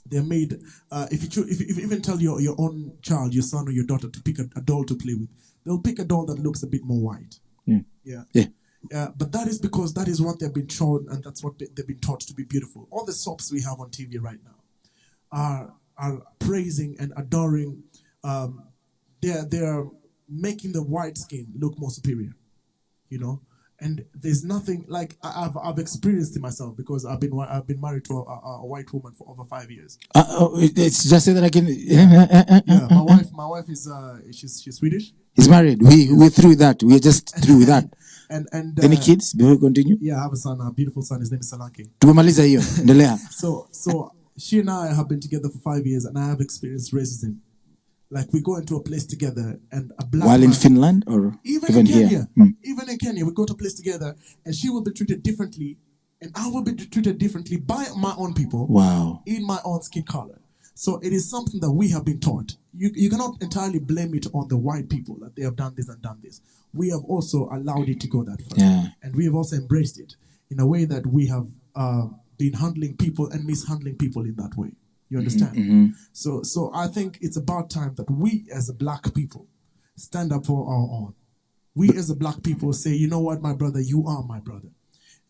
they're made. If you even tell your own child, your son or your daughter, to pick a doll to play with, they'll pick a doll that looks a bit more white. Yeah. But that is because that is what they've been shown, and that's what they've been taught to be beautiful. All the soaps we have on TV right now are praising and adoring. They're making the white skin look more superior, you know. And there's nothing like I've experienced it myself, because I've been married to a white woman for over 5 years. It's just say that again. Yeah, my wife is she's Swedish. He's married. We're through that. We're just through that. And Any kids before we continue? Yeah, I have a son, a beautiful son. His name is Salanke. Tumemaliza hiyo. Endelea. So she and I have been together for 5 years, and I have experienced racism. Like, we go into a place together, and a black While man, in Finland or even in here? Kenya, even in Kenya, we go to a place together, and she will be treated differently, and I will be treated differently by my own people. Wow. In my own skin color. So it is something that we have been taught. You cannot entirely blame it on the white people that they have done this and done this. We have also allowed it to go that far. Yeah. And we have also embraced it in a way that we have been handling people and mishandling people in that way. You understand? Mm-hmm. So I think it's about time that we as a black people stand up for our own. We as a black people say, you know what, my brother, you are my brother.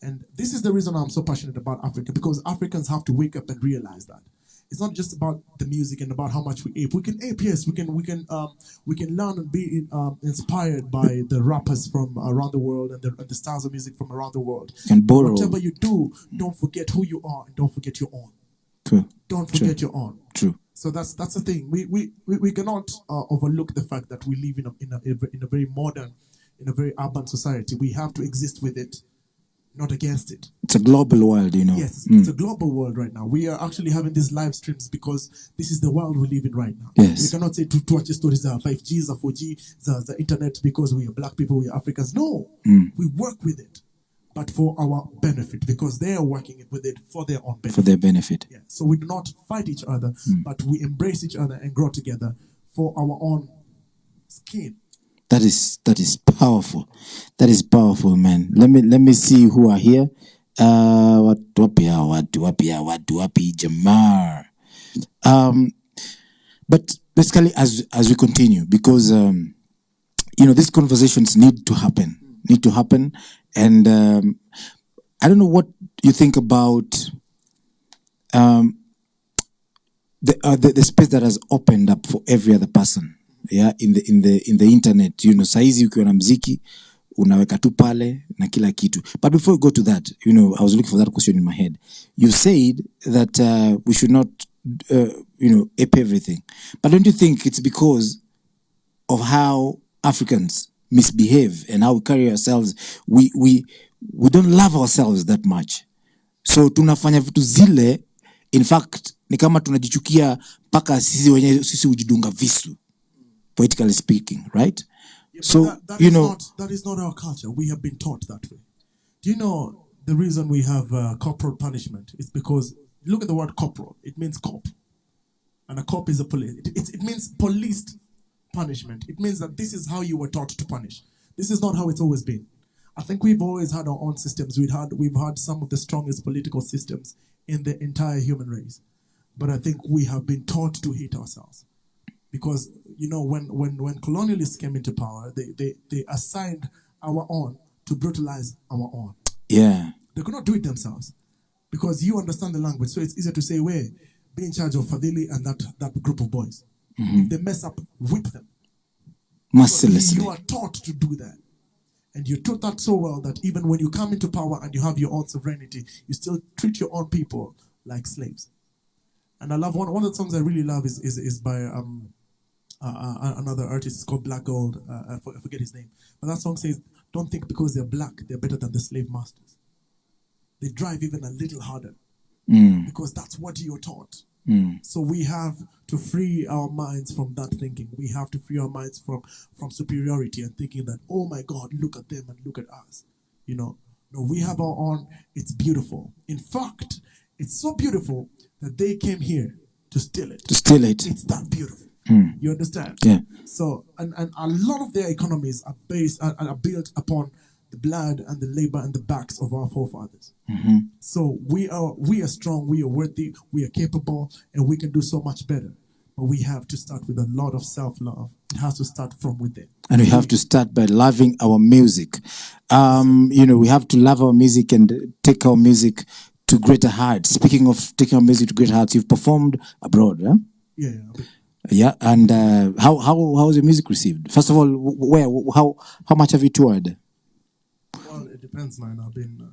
And this is the reason I'm so passionate about Africa, because Africans have to wake up and realize that. It's not just about the music and about how much we ape. We can ape, yes. We can learn and be inspired by the rappers from around the world and the styles of music from around the world. And borrow. Whatever you do, don't forget who you are and don't forget your own. True. Don't forget your own. True. So that's the thing. We cannot overlook the fact that we live in a very modern, in a very urban society. We have to exist with it, not against it. It's a global world, you know. Yes, it's a global world right now. We are actually having these live streams because this is the world we live in right now. Yes. We cannot say to watch stories are 5Gs or 4G, the internet because we are black people, we are Africans. No, we work with it, but for our benefit because they are working with it for their own benefit. For their benefit. Yeah. So we do not fight each other, but we embrace each other and grow together for our own skin. That is powerful. That is powerful, man. Let me see who are here. Wapi Jamar. But basically, as we continue, because these conversations need to happen. And I don't know what you think about the space that has opened up for every other person. Yeah, in the internet, saizi ukiwa na mziki unaweka tu pale na kila kitu. But before we go to that, I was looking for that question in my head. You said that we should not ape everything. But don't you think it's because of how Africans misbehave and how we carry ourselves? We don't love ourselves that much. So tunafanya vitu zile, in fact, ni kama tunajichukia mpaka sisi ujidunga visu. Politically speaking, right? Yeah, so that is not our culture. We have been taught that way. Do you know the reason we have corporal punishment? It's because look at the word corporal. It means cop, and a cop is a police. It means policed punishment. It means that this is how you were taught to punish. This is not how it's always been. I think we've always had our own systems. We've had some of the strongest political systems in the entire human race, but I think we have been taught to hate ourselves. Because, when colonialists came into power, they assigned our own to brutalize our own. Yeah. They could not do it themselves. Because you understand the language, so it's easier to say, be in charge of Fadili and that group of boys. If they mess up, whip them. Mercilessly. You are taught to do that. And you're taught that so well that even when you come into power and you have your own sovereignty, you still treat your own people like slaves. And I love one of the songs I really love is by another artist. It's called Black Gold. I forget his name. But that song says, don't think because they're black, they're better than the slave masters. They drive even a little harder. Because that's what you're taught. So we have to free our minds from that thinking. We have to free our minds from superiority and thinking that, oh my God, look at them and look at us. No, we have our own. It's beautiful. In fact, it's so beautiful that they came here to steal it. It's that beautiful. You understand? Yeah. So, and a lot of their economies are built upon the blood and the labor and the backs of our forefathers. So we are strong, we are worthy, we are capable, and we can do so much better. But we have to start with a lot of self-love. It has to start from within. And we have to start by loving our music. We have to love our music and take our music to greater heights. Speaking of taking our music to greater heights, you've performed abroad, huh? Yeah. Yeah, and how was your music received? First of all, how much have you toured? Well, it depends, man. I've been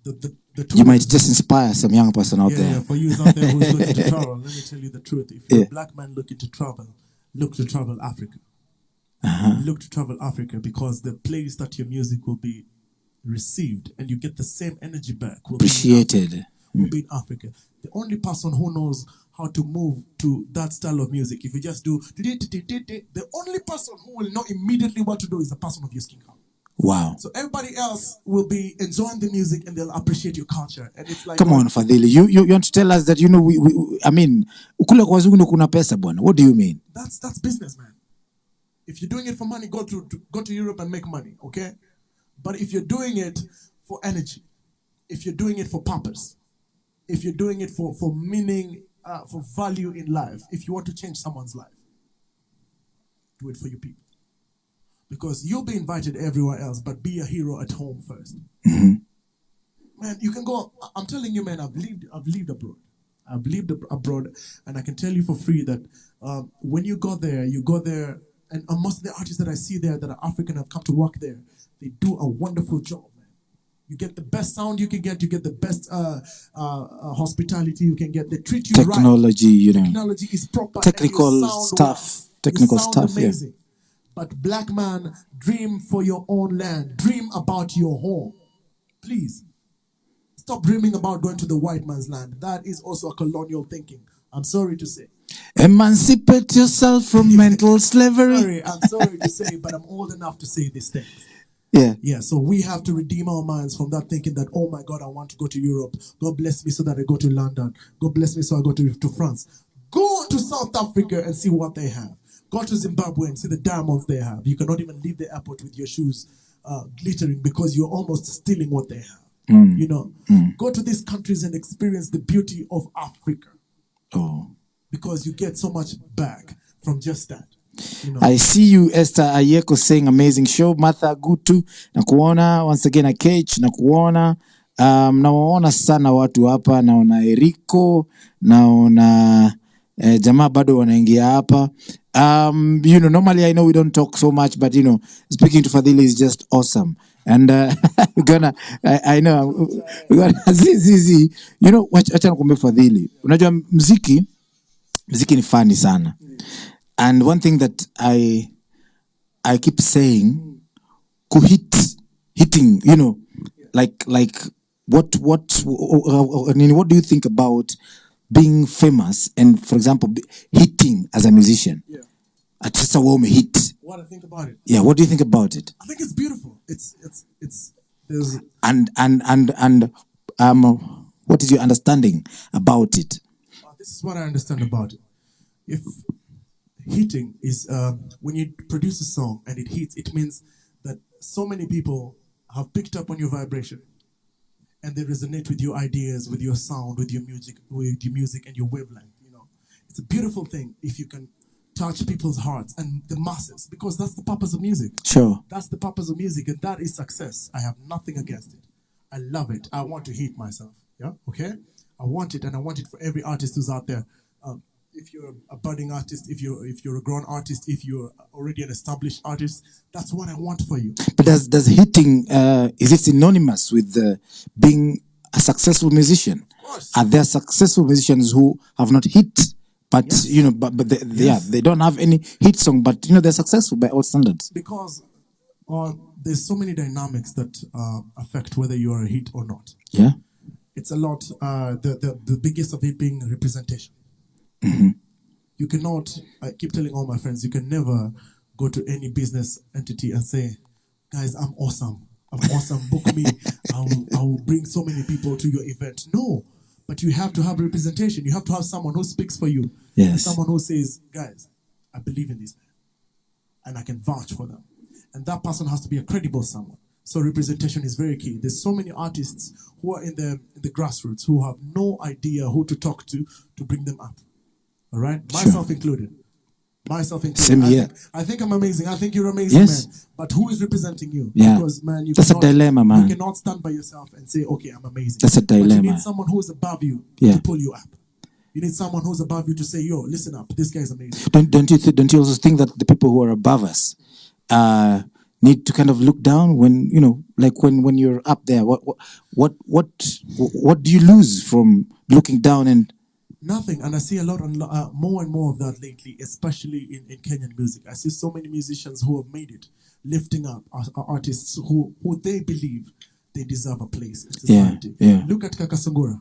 the you might just inspire some young person out there. Yeah, for you out there who's looking to travel, let me tell you the truth. If you're a black man looking to travel, look to travel Africa. Look to travel Africa because the place that your music will be received and you get the same energy back will appreciated. Will be in Africa. The only person who knows how to move to that style of music, if you just do the only person who will know immediately what to do is the person of your skin color. Wow. So everybody else will be enjoying the music and they'll appreciate your culture. And it's like, come on, Fadhili. You want to tell us that ukula kwa wazungu kuna pesa bwana. What do you mean? That's business, man. If you're doing it for money, go to Europe and make money, okay? But if you're doing it for energy, if you're doing it for purpose, if you're doing it for meaning, for value in life, if you want to change someone's life, do it for your people. Because you'll be invited everywhere else, but be a hero at home first. Man, you can go. I'm telling you, man, I've lived abroad. I've lived abroad, and I can tell you for free that when you go there, and most of the artists that I see there that are African have come to work there. They do a wonderful job, man. You get the best sound you can get. You get the best hospitality you can get. They treat you technology, right. Technology is proper. Technical stuff. Technical stuff, amazing. yeah. But black man, dream for your own land. Dream about your home. Please. Stop dreaming about going to the white man's land. That is also a colonial thinking. I'm sorry to say. Emancipate yourself from mental slavery. I'm sorry to say, but I'm old enough to say these things. Yeah. Yeah, so we have to redeem our minds from that thinking that, oh my God, I want to go to Europe. God bless me so that I go to London. God bless me so I go to France. Go to South Africa and see what they have. Go to Zimbabwe and see the diamonds they have. You cannot even leave the airport with your shoes glittering because you're almost stealing what they have. You know, go to these countries and experience the beauty of Africa. Oh. Because you get so much back from just that. You know. I see you, Esther Ayeko, saying amazing show. Martha Gutu, nakuona. Once again, Akech, nakuona. Nawaona sana watu hapa. Naona Eriko. Naona jamaa bado wanaingia hapa. You know, normally I know we don't talk so much, but you know, speaking to Fadhili is just awesome. And I know we're gonna see. You know, wacha nikwambie Fadhili. Unajua muziki ni funny sana. And one thing that I keep saying, hitting, you know, like what do you think about being famous and, for example, hitting as a musician? Yeah. At just a warm hit. What I think about it? Yeah, what do you think about it? I think it's beautiful. It's there's and what is your understanding about it? This is what I understand about it. If hitting is when you produce a song and it hits, it means that so many people have picked up on your vibration and they resonate with your ideas, with your sound, with your music and your wavelength. You know, it's a beautiful thing if you can touch people's hearts and the masses, because that's the purpose of music. Sure. That's the purpose of music, and that is success. I have nothing against it. I love it. I want to hit myself. Yeah, okay? I want it, and I want it for every artist who's out there. If you're a budding artist, if you're a grown artist, if you're already an established artist, that's what I want for you. But does hitting is it synonymous with being a successful musician? Of course. Are there successful musicians who have not hit, but Yes. you know, but they don't have any hit song, but you know they're successful by all standards? Because there's so many dynamics that affect whether you are a hit or not. Yeah. It's a lot. The biggest of it being representation. Mm-hmm. You cannot, I keep telling all my friends, you can never go to any business entity and say, guys, I'm awesome. Book me. I will bring so many people to your event. No, but you have to have representation. You have to have someone who speaks for you. Yes. Someone who says, guys, I believe in this man and I can vouch for them. And that person has to be a credible someone. So representation is very key. There's so many artists who are in the grassroots who have no idea who to talk to bring them up. All right? Myself included. Same here. I think I'm amazing. I think you're amazing, Yes. man. But who is representing you? Yeah. Because, man, That's a dilemma, man. You cannot stand by yourself and say, okay, I'm amazing. That's a But you dilemma. need someone who's above you Yeah. to pull you up. You need someone who's above you to say, yo, listen up. This guy's amazing. Don't you also think that the people who are above us need to kind of look down when, you know, like when you're up there? What do you lose from looking down? And Nothing. And I see a lot, more and more of that lately, especially in Kenyan music. I see so many musicians who have made it, lifting up artists who they believe they deserve a place in society. Yeah. Look at Kaka Sungura.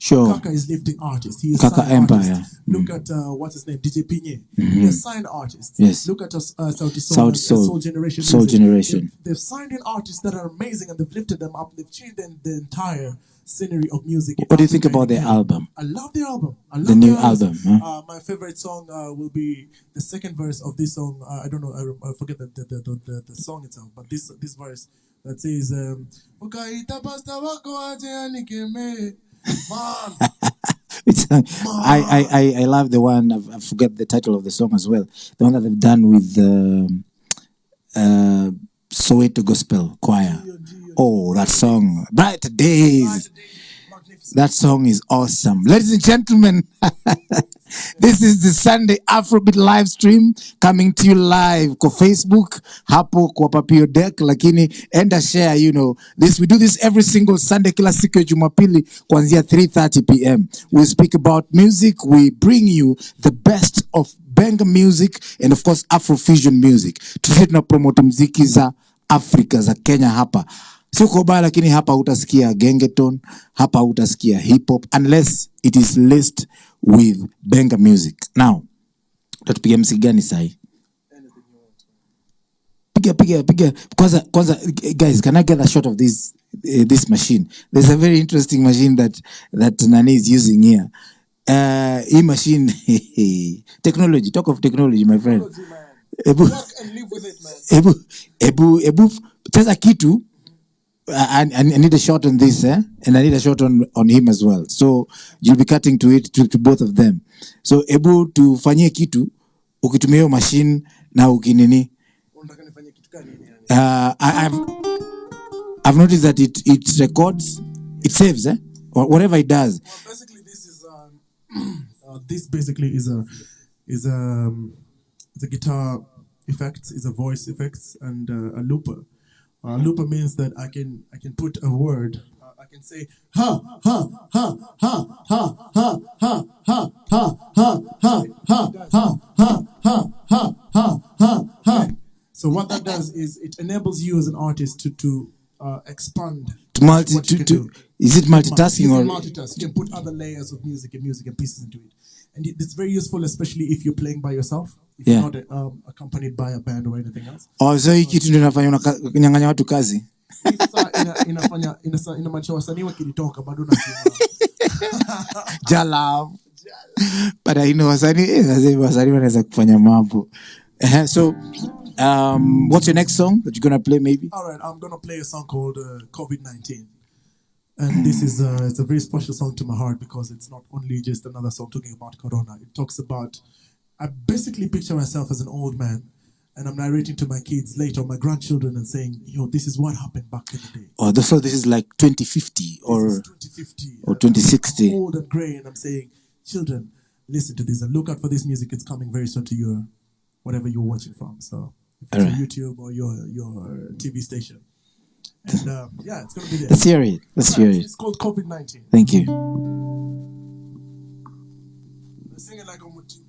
sure, Kaka is lifting artists. He is Kaka signed Empire. artists. Look at what's his name, DJ Pinye. He has signed artists. Yes. Look at Sauti Sol, Sauti Sol. Soul Generation. Soul music. Generation. They've signed in artists that are amazing, and they've lifted them up. They've changed the entire scenery of music. What do you think about their album? I love the album. I love The new their artists. album, huh? My favorite song will be the second verse of this song. I don't know. I forget the song itself, but this verse that says, "Ukaita pasta wako aje anikeme." Man, It's, I love the one. I forget the title of the song as well. The one that they've done with Soweto Gospel Choir. Oh, that song, Bright Days. That song is awesome. Ladies and gentlemen, this is the Sunday Afrobeat live stream coming to you live kwa Facebook, hapo kwa Papio Deck, lakini enda share, this. We do this every single Sunday, kila siku ya Jumapili, kuanzia 3:30 p.m. We speak about music. We bring you the best of Benga music and of course Afrofusion music. Tusi tuna promote muziki za Afrika, za Kenya hapa. Sio kwa baya, lakini hapa utasikia gengeton, hapa utasikia hip hop unless it is laced with Benga music. Now, tutatupigia muziki gani sahi? Piga. Kwanza, guys, can I get a shot of this machine? There's a very interesting machine that Nani is using here. E-machine, technology. Talk of technology, my friend. Work and live with it, man. Ebu, teza kitu. I need a shot on this, and I need a shot on him as well. So you'll be cutting to it to both of them. So Ebu tufanyie kitu ukitumia machine na ukinini. I've noticed that it records, it saves, or whatever it does. Well, basically, this basically is a guitar effects, is a voice effects, and a looper. Looper means that I can put a word. I can say ha ha ha ha ha ha ha ha ha ha ha ha ha ha ha. So what that does is it enables you as an artist to expand. Is it multitasking or multitask? You can put other layers of music and pieces into it, and it's very useful, especially if you're playing by yourself. If you're not accompanied by a band or anything else. Oh, so hii kitu ndio inafanya unanyang'anya watu kazi. Sasa inamaanisha wasanii wakitoka bado nasema Jala. But I know wasanii wanaweza kufanya mambo. So what's your next song that you're going to play maybe? All right, I'm going to play a song called COVID-19. And this is it's a very special song to my heart because it's not only just another song talking about Corona. It talks about, I basically picture myself as an old man and I'm narrating to my kids later, my grandchildren, and saying, this is what happened back in the day. Oh, so this is like 2050 or 2050 or 2060. I'm old and grey, and I'm saying, children, listen to this and look out for this music. It's coming very soon to your, whatever you're watching from. So if it's on YouTube or your TV station. And it's going to be there. Let's hear it. It's called COVID-19. Thank you. Let's sing it like Omuti.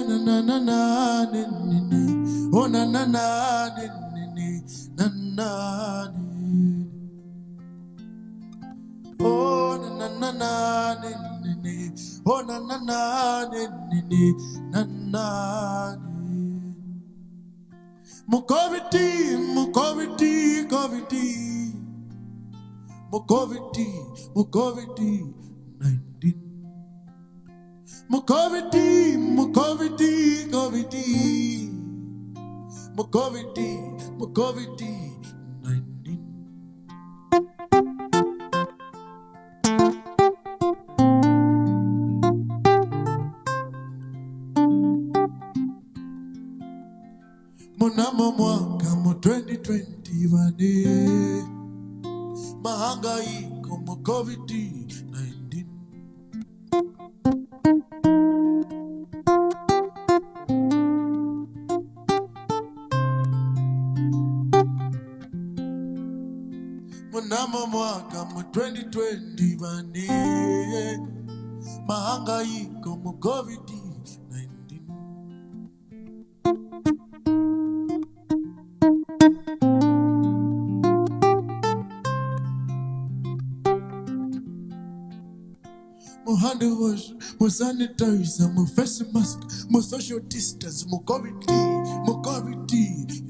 Na na na ni ni, oh na na na ni ni na na ni, oh na na na ni ni, oh na na na ni ni na na ni. Mo COVID, mo COVID-19. Mo COVID-19. Monamo mwaka mo 2020 vane mahangaiko mo COVID-19. Monamo mwaka mo 2020 vane mahangaiko mo COVID-19. Mo hand wash, mo sanitizer, mo face mask, mo social distance, mo COVID-19.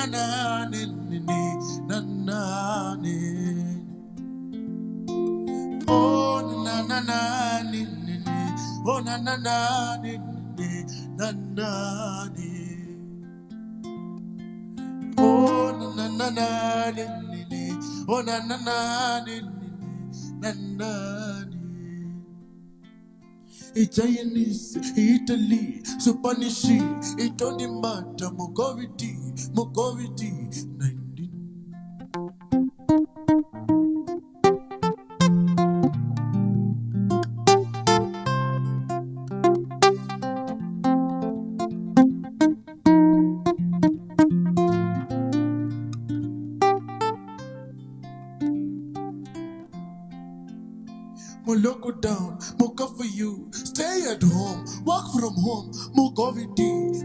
na na ni ni ni na na ni. Oh na na na ni ni ni. Oh na na na ni ni na na ni. Oh na na na ni ni. Oh na na na ni ni na ni. Chinese, Italy, Spanish, it only matter Mogoviti, 19. Mo lock it down, mo cover you, stay at home, work from home, Mogoviti, 19.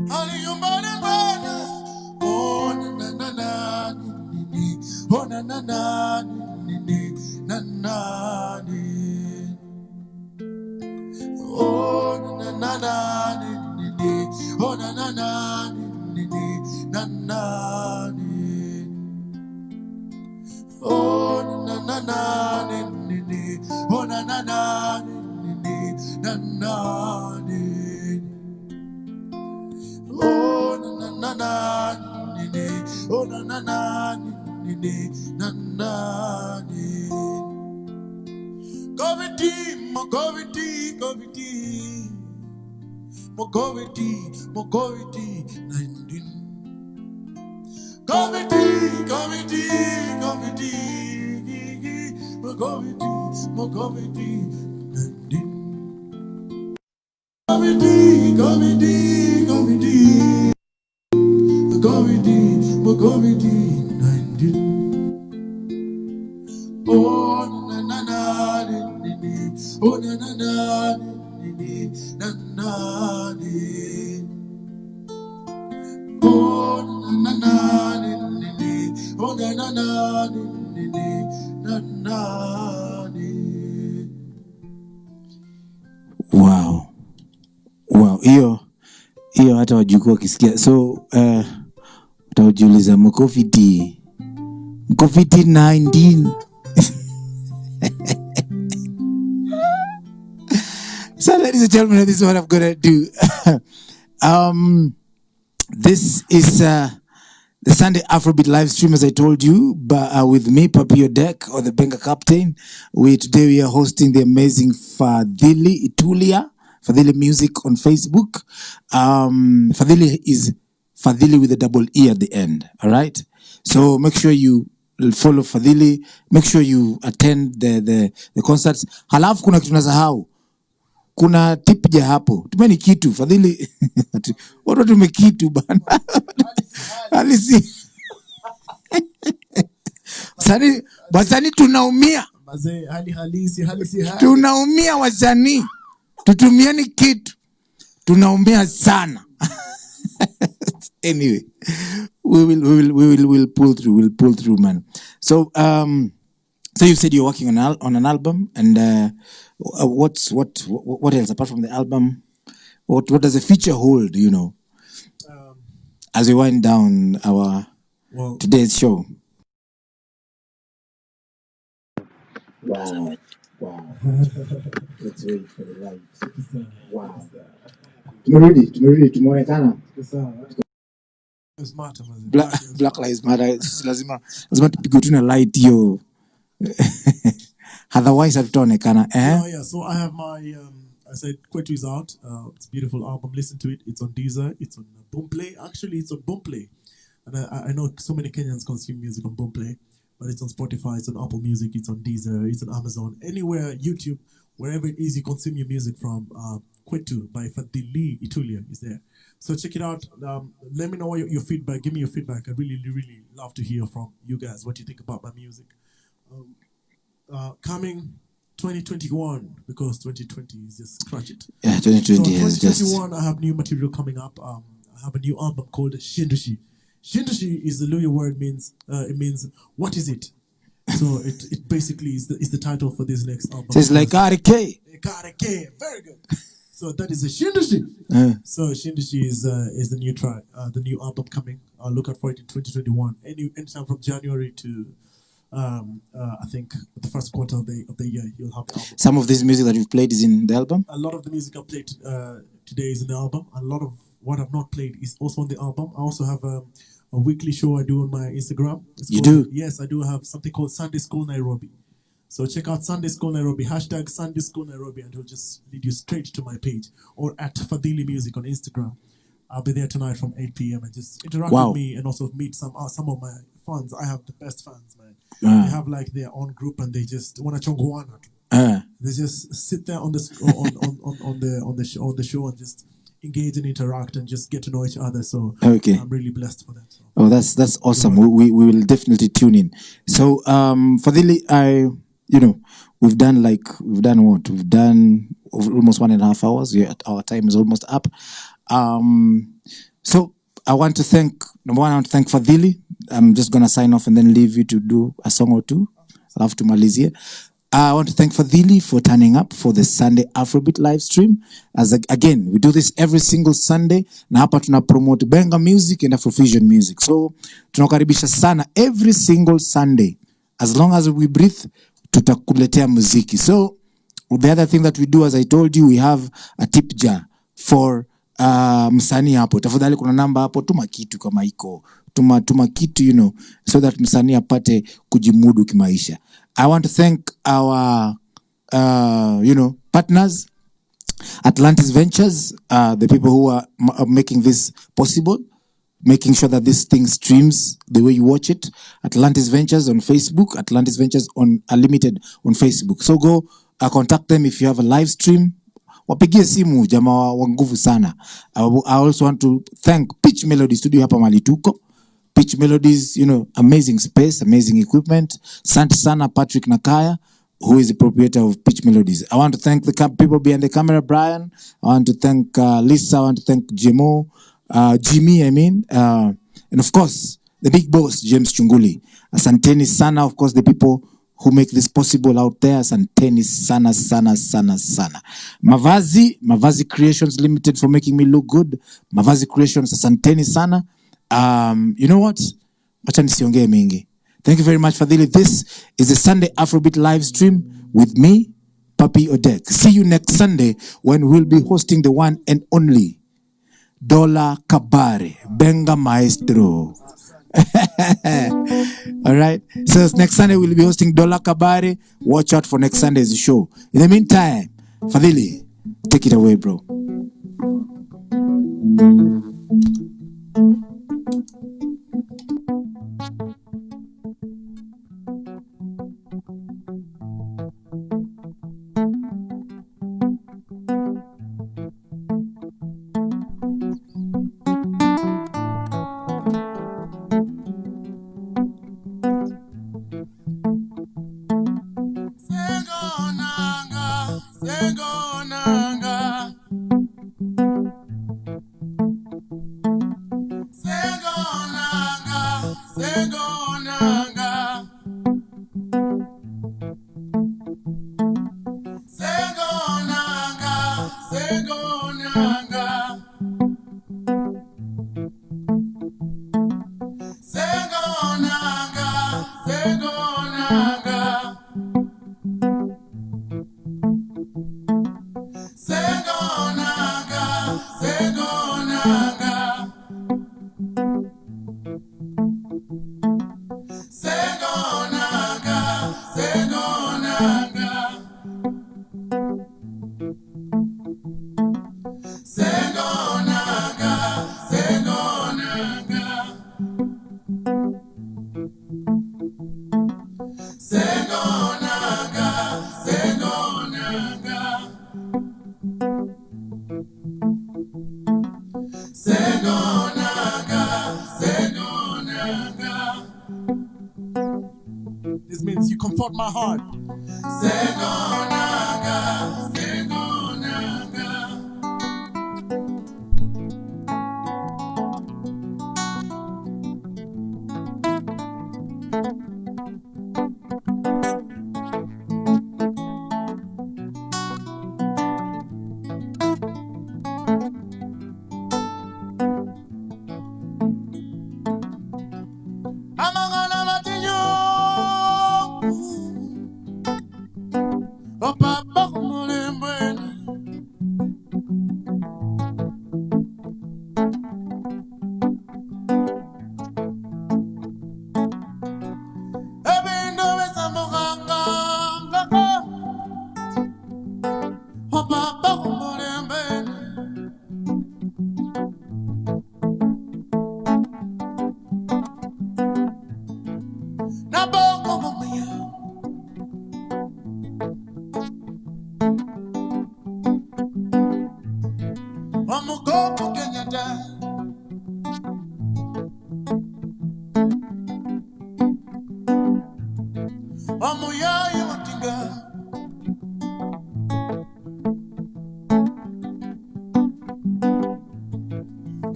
Honey, you money, oh na na na ni ni, oh na na na ni ni na na ni. Oh na na na ni ni, oh na na na ni ni na na ni. Oh na na na ni ni, oh na na na ni ni na na ni. Oh na na na ni ni, oh na na na ni ni na na ni. Goviti, Mogoviti, Goviti, Mogoviti, 19. Goviti, Goviti, Goviti, Mogoviti, 19. Goviti, Goviti, Goviti, Mogoviti, 19. Oh na na na ni ni, oh na na na ni ni na na ni. Oh na na na ni ni, oh na na na ni ni na na ni. Wow. Wow. Hiyo hata wajukuu wakisikia. So utajiuliza Mkofiti 19. So ladies and gentlemen, this is what I'm gonna do. This is the Sunday Afrobeat live stream, as I told you, but with me, Papi Odek, or the Benga Captain. Today we are hosting the amazing Fadhili Itulia, Fadhili Music on Facebook. Fadhili is Fadhili with a double E at the end, all right? So make sure you follow Fadhili, make sure you attend the concerts. Halafu kuna kitu nasahau. Kuna tip ja hapo. Tumeni kitu, Fadhili. Watu tumekitu bana. Halisi. Wasanii tunaumia. Mazee, hali halisi. Tunaumia wasanii. Tutumieni kitu. Tunaumia sana. Anyway, we'll pull through. We'll pull through, man. So you said you're working on an album, and what else apart from the album? What does the future hold? You know, as we wind down our today's show. Wow. Let's wait for the light. Wow. Tumerudi, tumeonekana. Black Lives Matter. Lazima tupige tu na light hiyo. Otherwise hatutaonekana. Yeah. So I have my I said Kwetu is out. It's a beautiful album. Listen to it. It's on Deezer. It's on Boomplay. Actually, it's on Boomplay. And I know so many Kenyans consume music on Boomplay, but it's on Spotify, it's on Apple Music, it's on Deezer, it's on Amazon, anywhere, YouTube, wherever it is you consume your music from. Kwetu by Fadhili Itulia is there. So check it out. Let me know your feedback. Give me your feedback. I really love to hear from you guys what you think about my music. Coming 2021, because 2020 is just crutch it. Yeah, 2020 is just... 2021, I have new material coming up. I have a new album called Shindushi. Shindushi is the Luya word, means it means what is it? So it basically is the title for this next album. So it's like RK. Karake, very good. So that is a Shindishi. So Shindishi is the new track, the new album coming. Look out for it in 2021. Anytime from January to I think the first quarter of the year, you'll have the album. Some of this music that you've played is in the album. A lot of the music I played today is in the album. A lot of what I've not played is also on the album. I also have a weekly show I do on my Instagram. You do? Yes, I do have something called Sunday School Nairobi. So check out Sunday School Nairobi, hashtag Sunday School Nairobi, and it'll just lead you straight to my page, or at Fadili Music on Instagram. I'll be there tonight from 8 p.m. and just interact with me and also meet some of my fans. I have the best fans, man. They have like their own group and they just want to chongoana. They just sit there on the show and just engage and interact and just get to know each other. So I'm really blessed for that. So. Oh, that's awesome. We will definitely tune in. So Fadili, we've done what? We've done almost 1.5 hours. Yeah, our time is almost up. So I want to thank Fadili. I'm just gonna sign off and then leave you to do a song or two. I'll have to malizie. I want to thank Fadili for turning up for the Sunday Afrobeat live stream. Again, we do this every single Sunday. Na hapa tuna promote Benga music and Afrofusion music. So tunakaribisha sana every single Sunday. As long as we breathe, tutakuletea muziki. So the other thing that we do, as I told you, we have a tip jar for msanii hapo. Tafadhali kuna namba hapo, tuma kitu kama iko. Tuma kitu, so that msanii apate kujimudu kimaisha. I want to thank our, partners, Atlantis Ventures, the people who are making this possible, making sure that this thing streams the way you watch it. Atlantis Ventures on Facebook, Atlantis Ventures on Unlimited on Facebook. So go contact them if you have a live stream. Wapigie simu, jamaa wa nguvu sana. I also want to thank Pitch Melody Studio hapa Malituko. Pitch Melodies, amazing space, amazing equipment. Asante sana Patrick Nakaya, who is the proprietor of Pitch Melodies. I want to thank the people behind the camera, Brian. I want to thank Lisa. I want to thank Jimmy, and of course, the big boss, James Chunguli. Asanteni sana, of course, the people who make this possible out there. Asanteni sana, sana, sana, sana. Mavazi Creations Limited for making me look good. Mavazi Creations, asanteni sana. You know what? Wacha nisiongee mingi. Thank you very much, Fadili. This is the Sunday Afrobeat live stream with me, Papi Odek. See you next Sunday when we'll be hosting the one and only Dola Kabare, Benga Maestro. All right. So next Sunday we'll be hosting Dola Kabare. Watch out for next Sunday's show. In the meantime, Fadili, take it away, bro. This means you comfort my heart. Oh, Papa, Mulembweni. Ebindo besamuganga, oh, Papa, Mulembweni. Nabongo mumia. Omugogo Kenyatta. Omuyayi Matinga.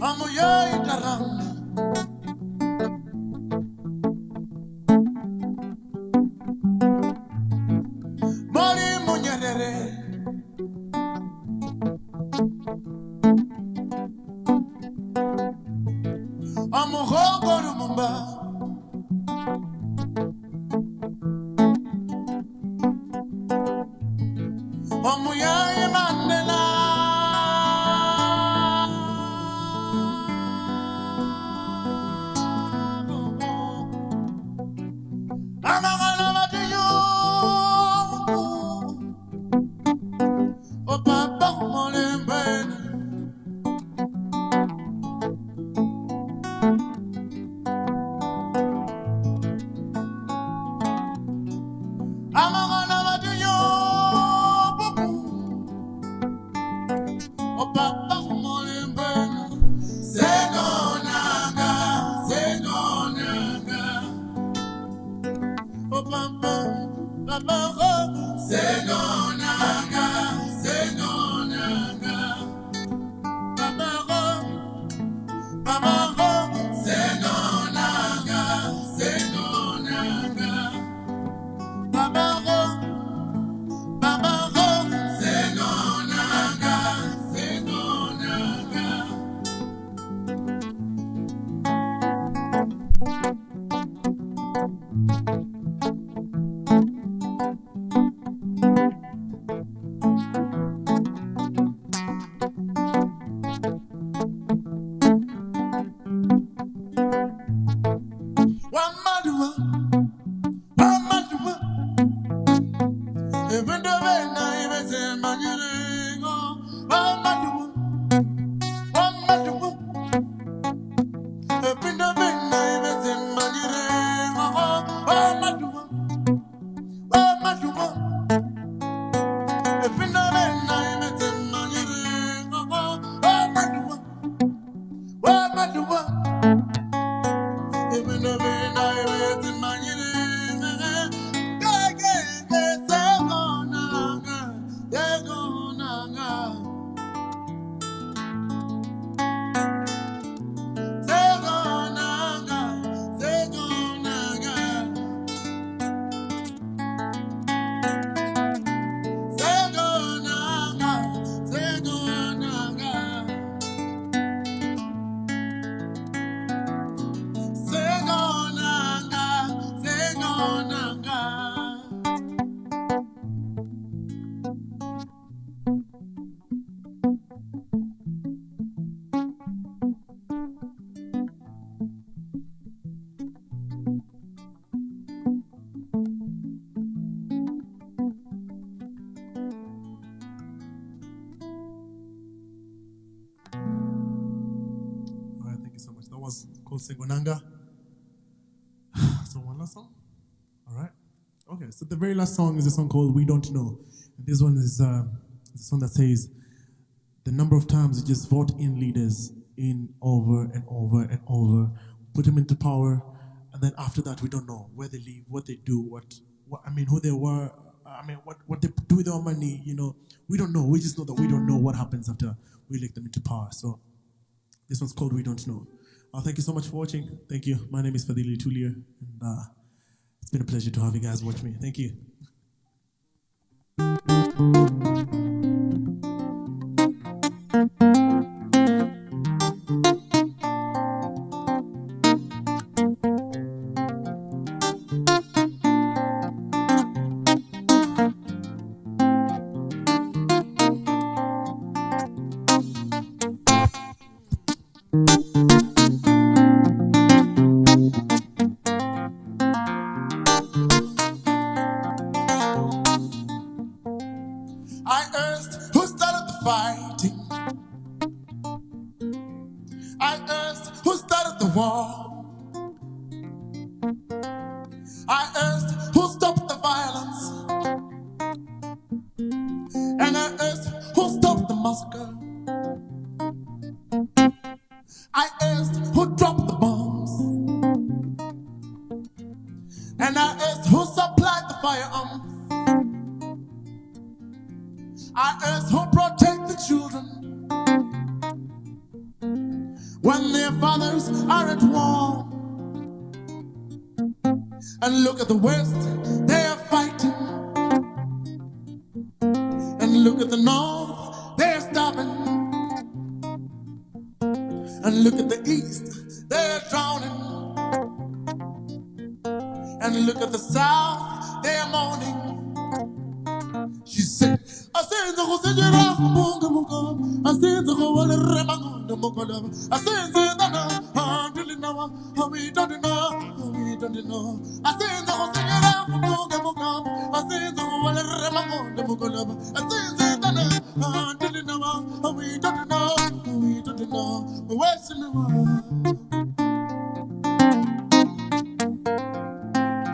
Omuyayi Taranga. Mori Munyerere. Omugogo Lumumba. Omuyayi Mandela. Amagana Matiyo. Oh, Papa, Mulembweni. Amagana Matiyo. Oh, Papa, Mulembweni. Segonanga, Segonanga. Oh, Papa, Papa, oh. Segonanga, Segonanga. Papa, oh. Papa, oh. Segonanga, Segonanga. Papa, oh. Papa, oh. Segonanga, Segonanga. Wamaduma, Wamaduma. Even though I was a man, Wamaduma, Wamaduma. Even though I was a man, Wamaduma, Wamaduma. Even though I was a man, Wamaduma, Wamaduma. Even though I was a man, All right, thank you so much. That was called Segonanga. So one last song. All right. Okay. So the very last song is a song called "We Don't Know." And this one is a song that says, "The number of times you just vote in leaders in over and over and over, put them into power, and then after that we don't know where they live, what they do, what I mean, who they were. I mean, what they do with our money. You know, we don't know. We just know that we don't know what happens after we elect them into power. So." This one's called "We Don't Know." Thank you so much for watching. Thank you. My name is Fadili Tulia, and it's been a pleasure to have you guys watch me. Thank you. fighting. I asked who started the war. I asked who stopped the violence. And I asked who stopped the massacre. I asked who dropped the bombs. And I asked who supplied the firearms. I asked who protect the children when their fathers are at war. And look at the West, they are fighting. And look at the North, they are starving. And look at the East, they are drowning. And look at the South, they are mourning. She said, I said the Hosejera Munga Muga, I said the whole Remango, the Mokola, I said the Dilinawa, how we don't know, how we don't know. I said the Hosejera Munga Muga, I said the whole Remango, the Mokola, I said the Dilinawa, how we don't know, how we don't know. Where's in the world?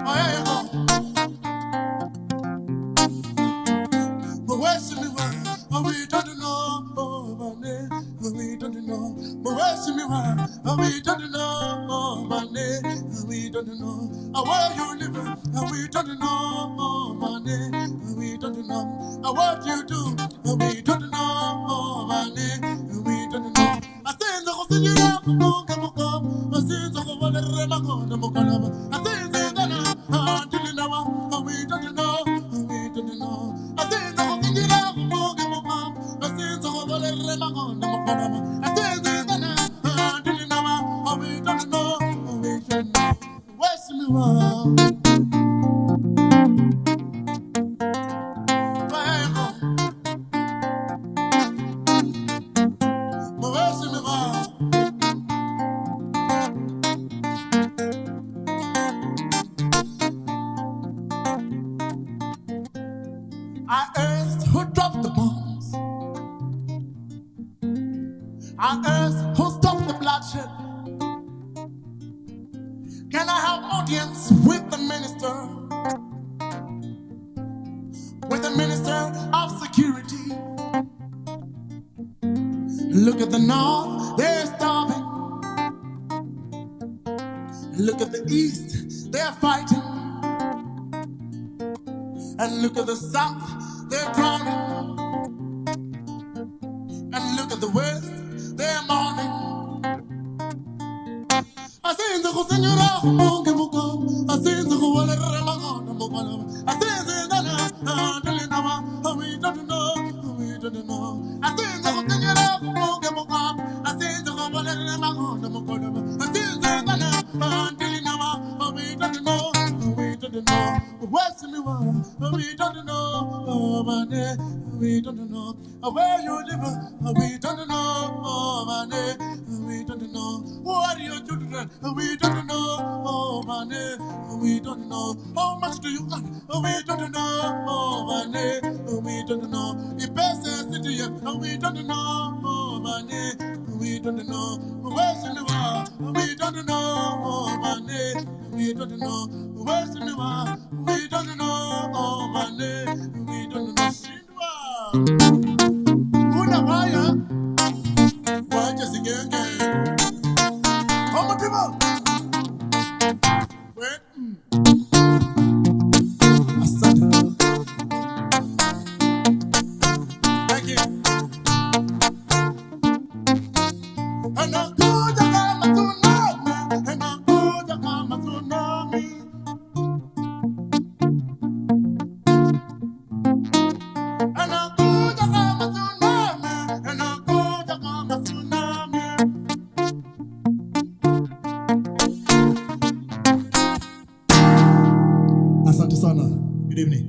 Oh, yeah, where's in the world? Oh, we don't know, oh, my name, oh, we don't know. Where's in the world? Oh, we don't know, oh, my name, oh, we don't know. Oh, where you live, oh, we don't know, oh, my name, oh, we don't know. Oh, what you do, oh, we don't know, oh, my name, oh, we don't know. I say the whole thing, you know, I say the whole Remago, the Mokalama. I say the oh, we don't know, oh, we don't know. I say the whole thing, you know, I say the whole Remago, the Mokalama. I say the oh, we don't know, oh, we don't know. Where's me wrong? Where's me wrong? I asked who dropped the bombs. I asked who stopped the bloodshed. Can I have audience with the minister? With the minister of security. Look at the north, they're starving. Look at the east, they're fighting. And look at the south, they're drowning. And look at the west, they're mourning. I say the Senora, I say the whole I say the we don't know, we don't know. I say the Senora, I say the whole I say the we don't know, we don't know. What's in the world? We don't know, oh, my we don't know. Where you live, we don't know, oh, my we don't know. What are your children? We don't know, oh, my we don't know. How much do you earn? We don't know, oh, my we don't know. If person city, we don't know, oh, my we don't know. Where's in the world? We don't know, oh, my we don't know. Where's in the world? We don't know, oh, my we don't know. Una vaya, vaya siguiente. Vamos, Timo. Wait. Asante. Thank you. Anakuja kama tsunami, anakuja kama tsunami. Anakuja kama tsunami, anakuja kama tsunami. Asante sana. Good evening.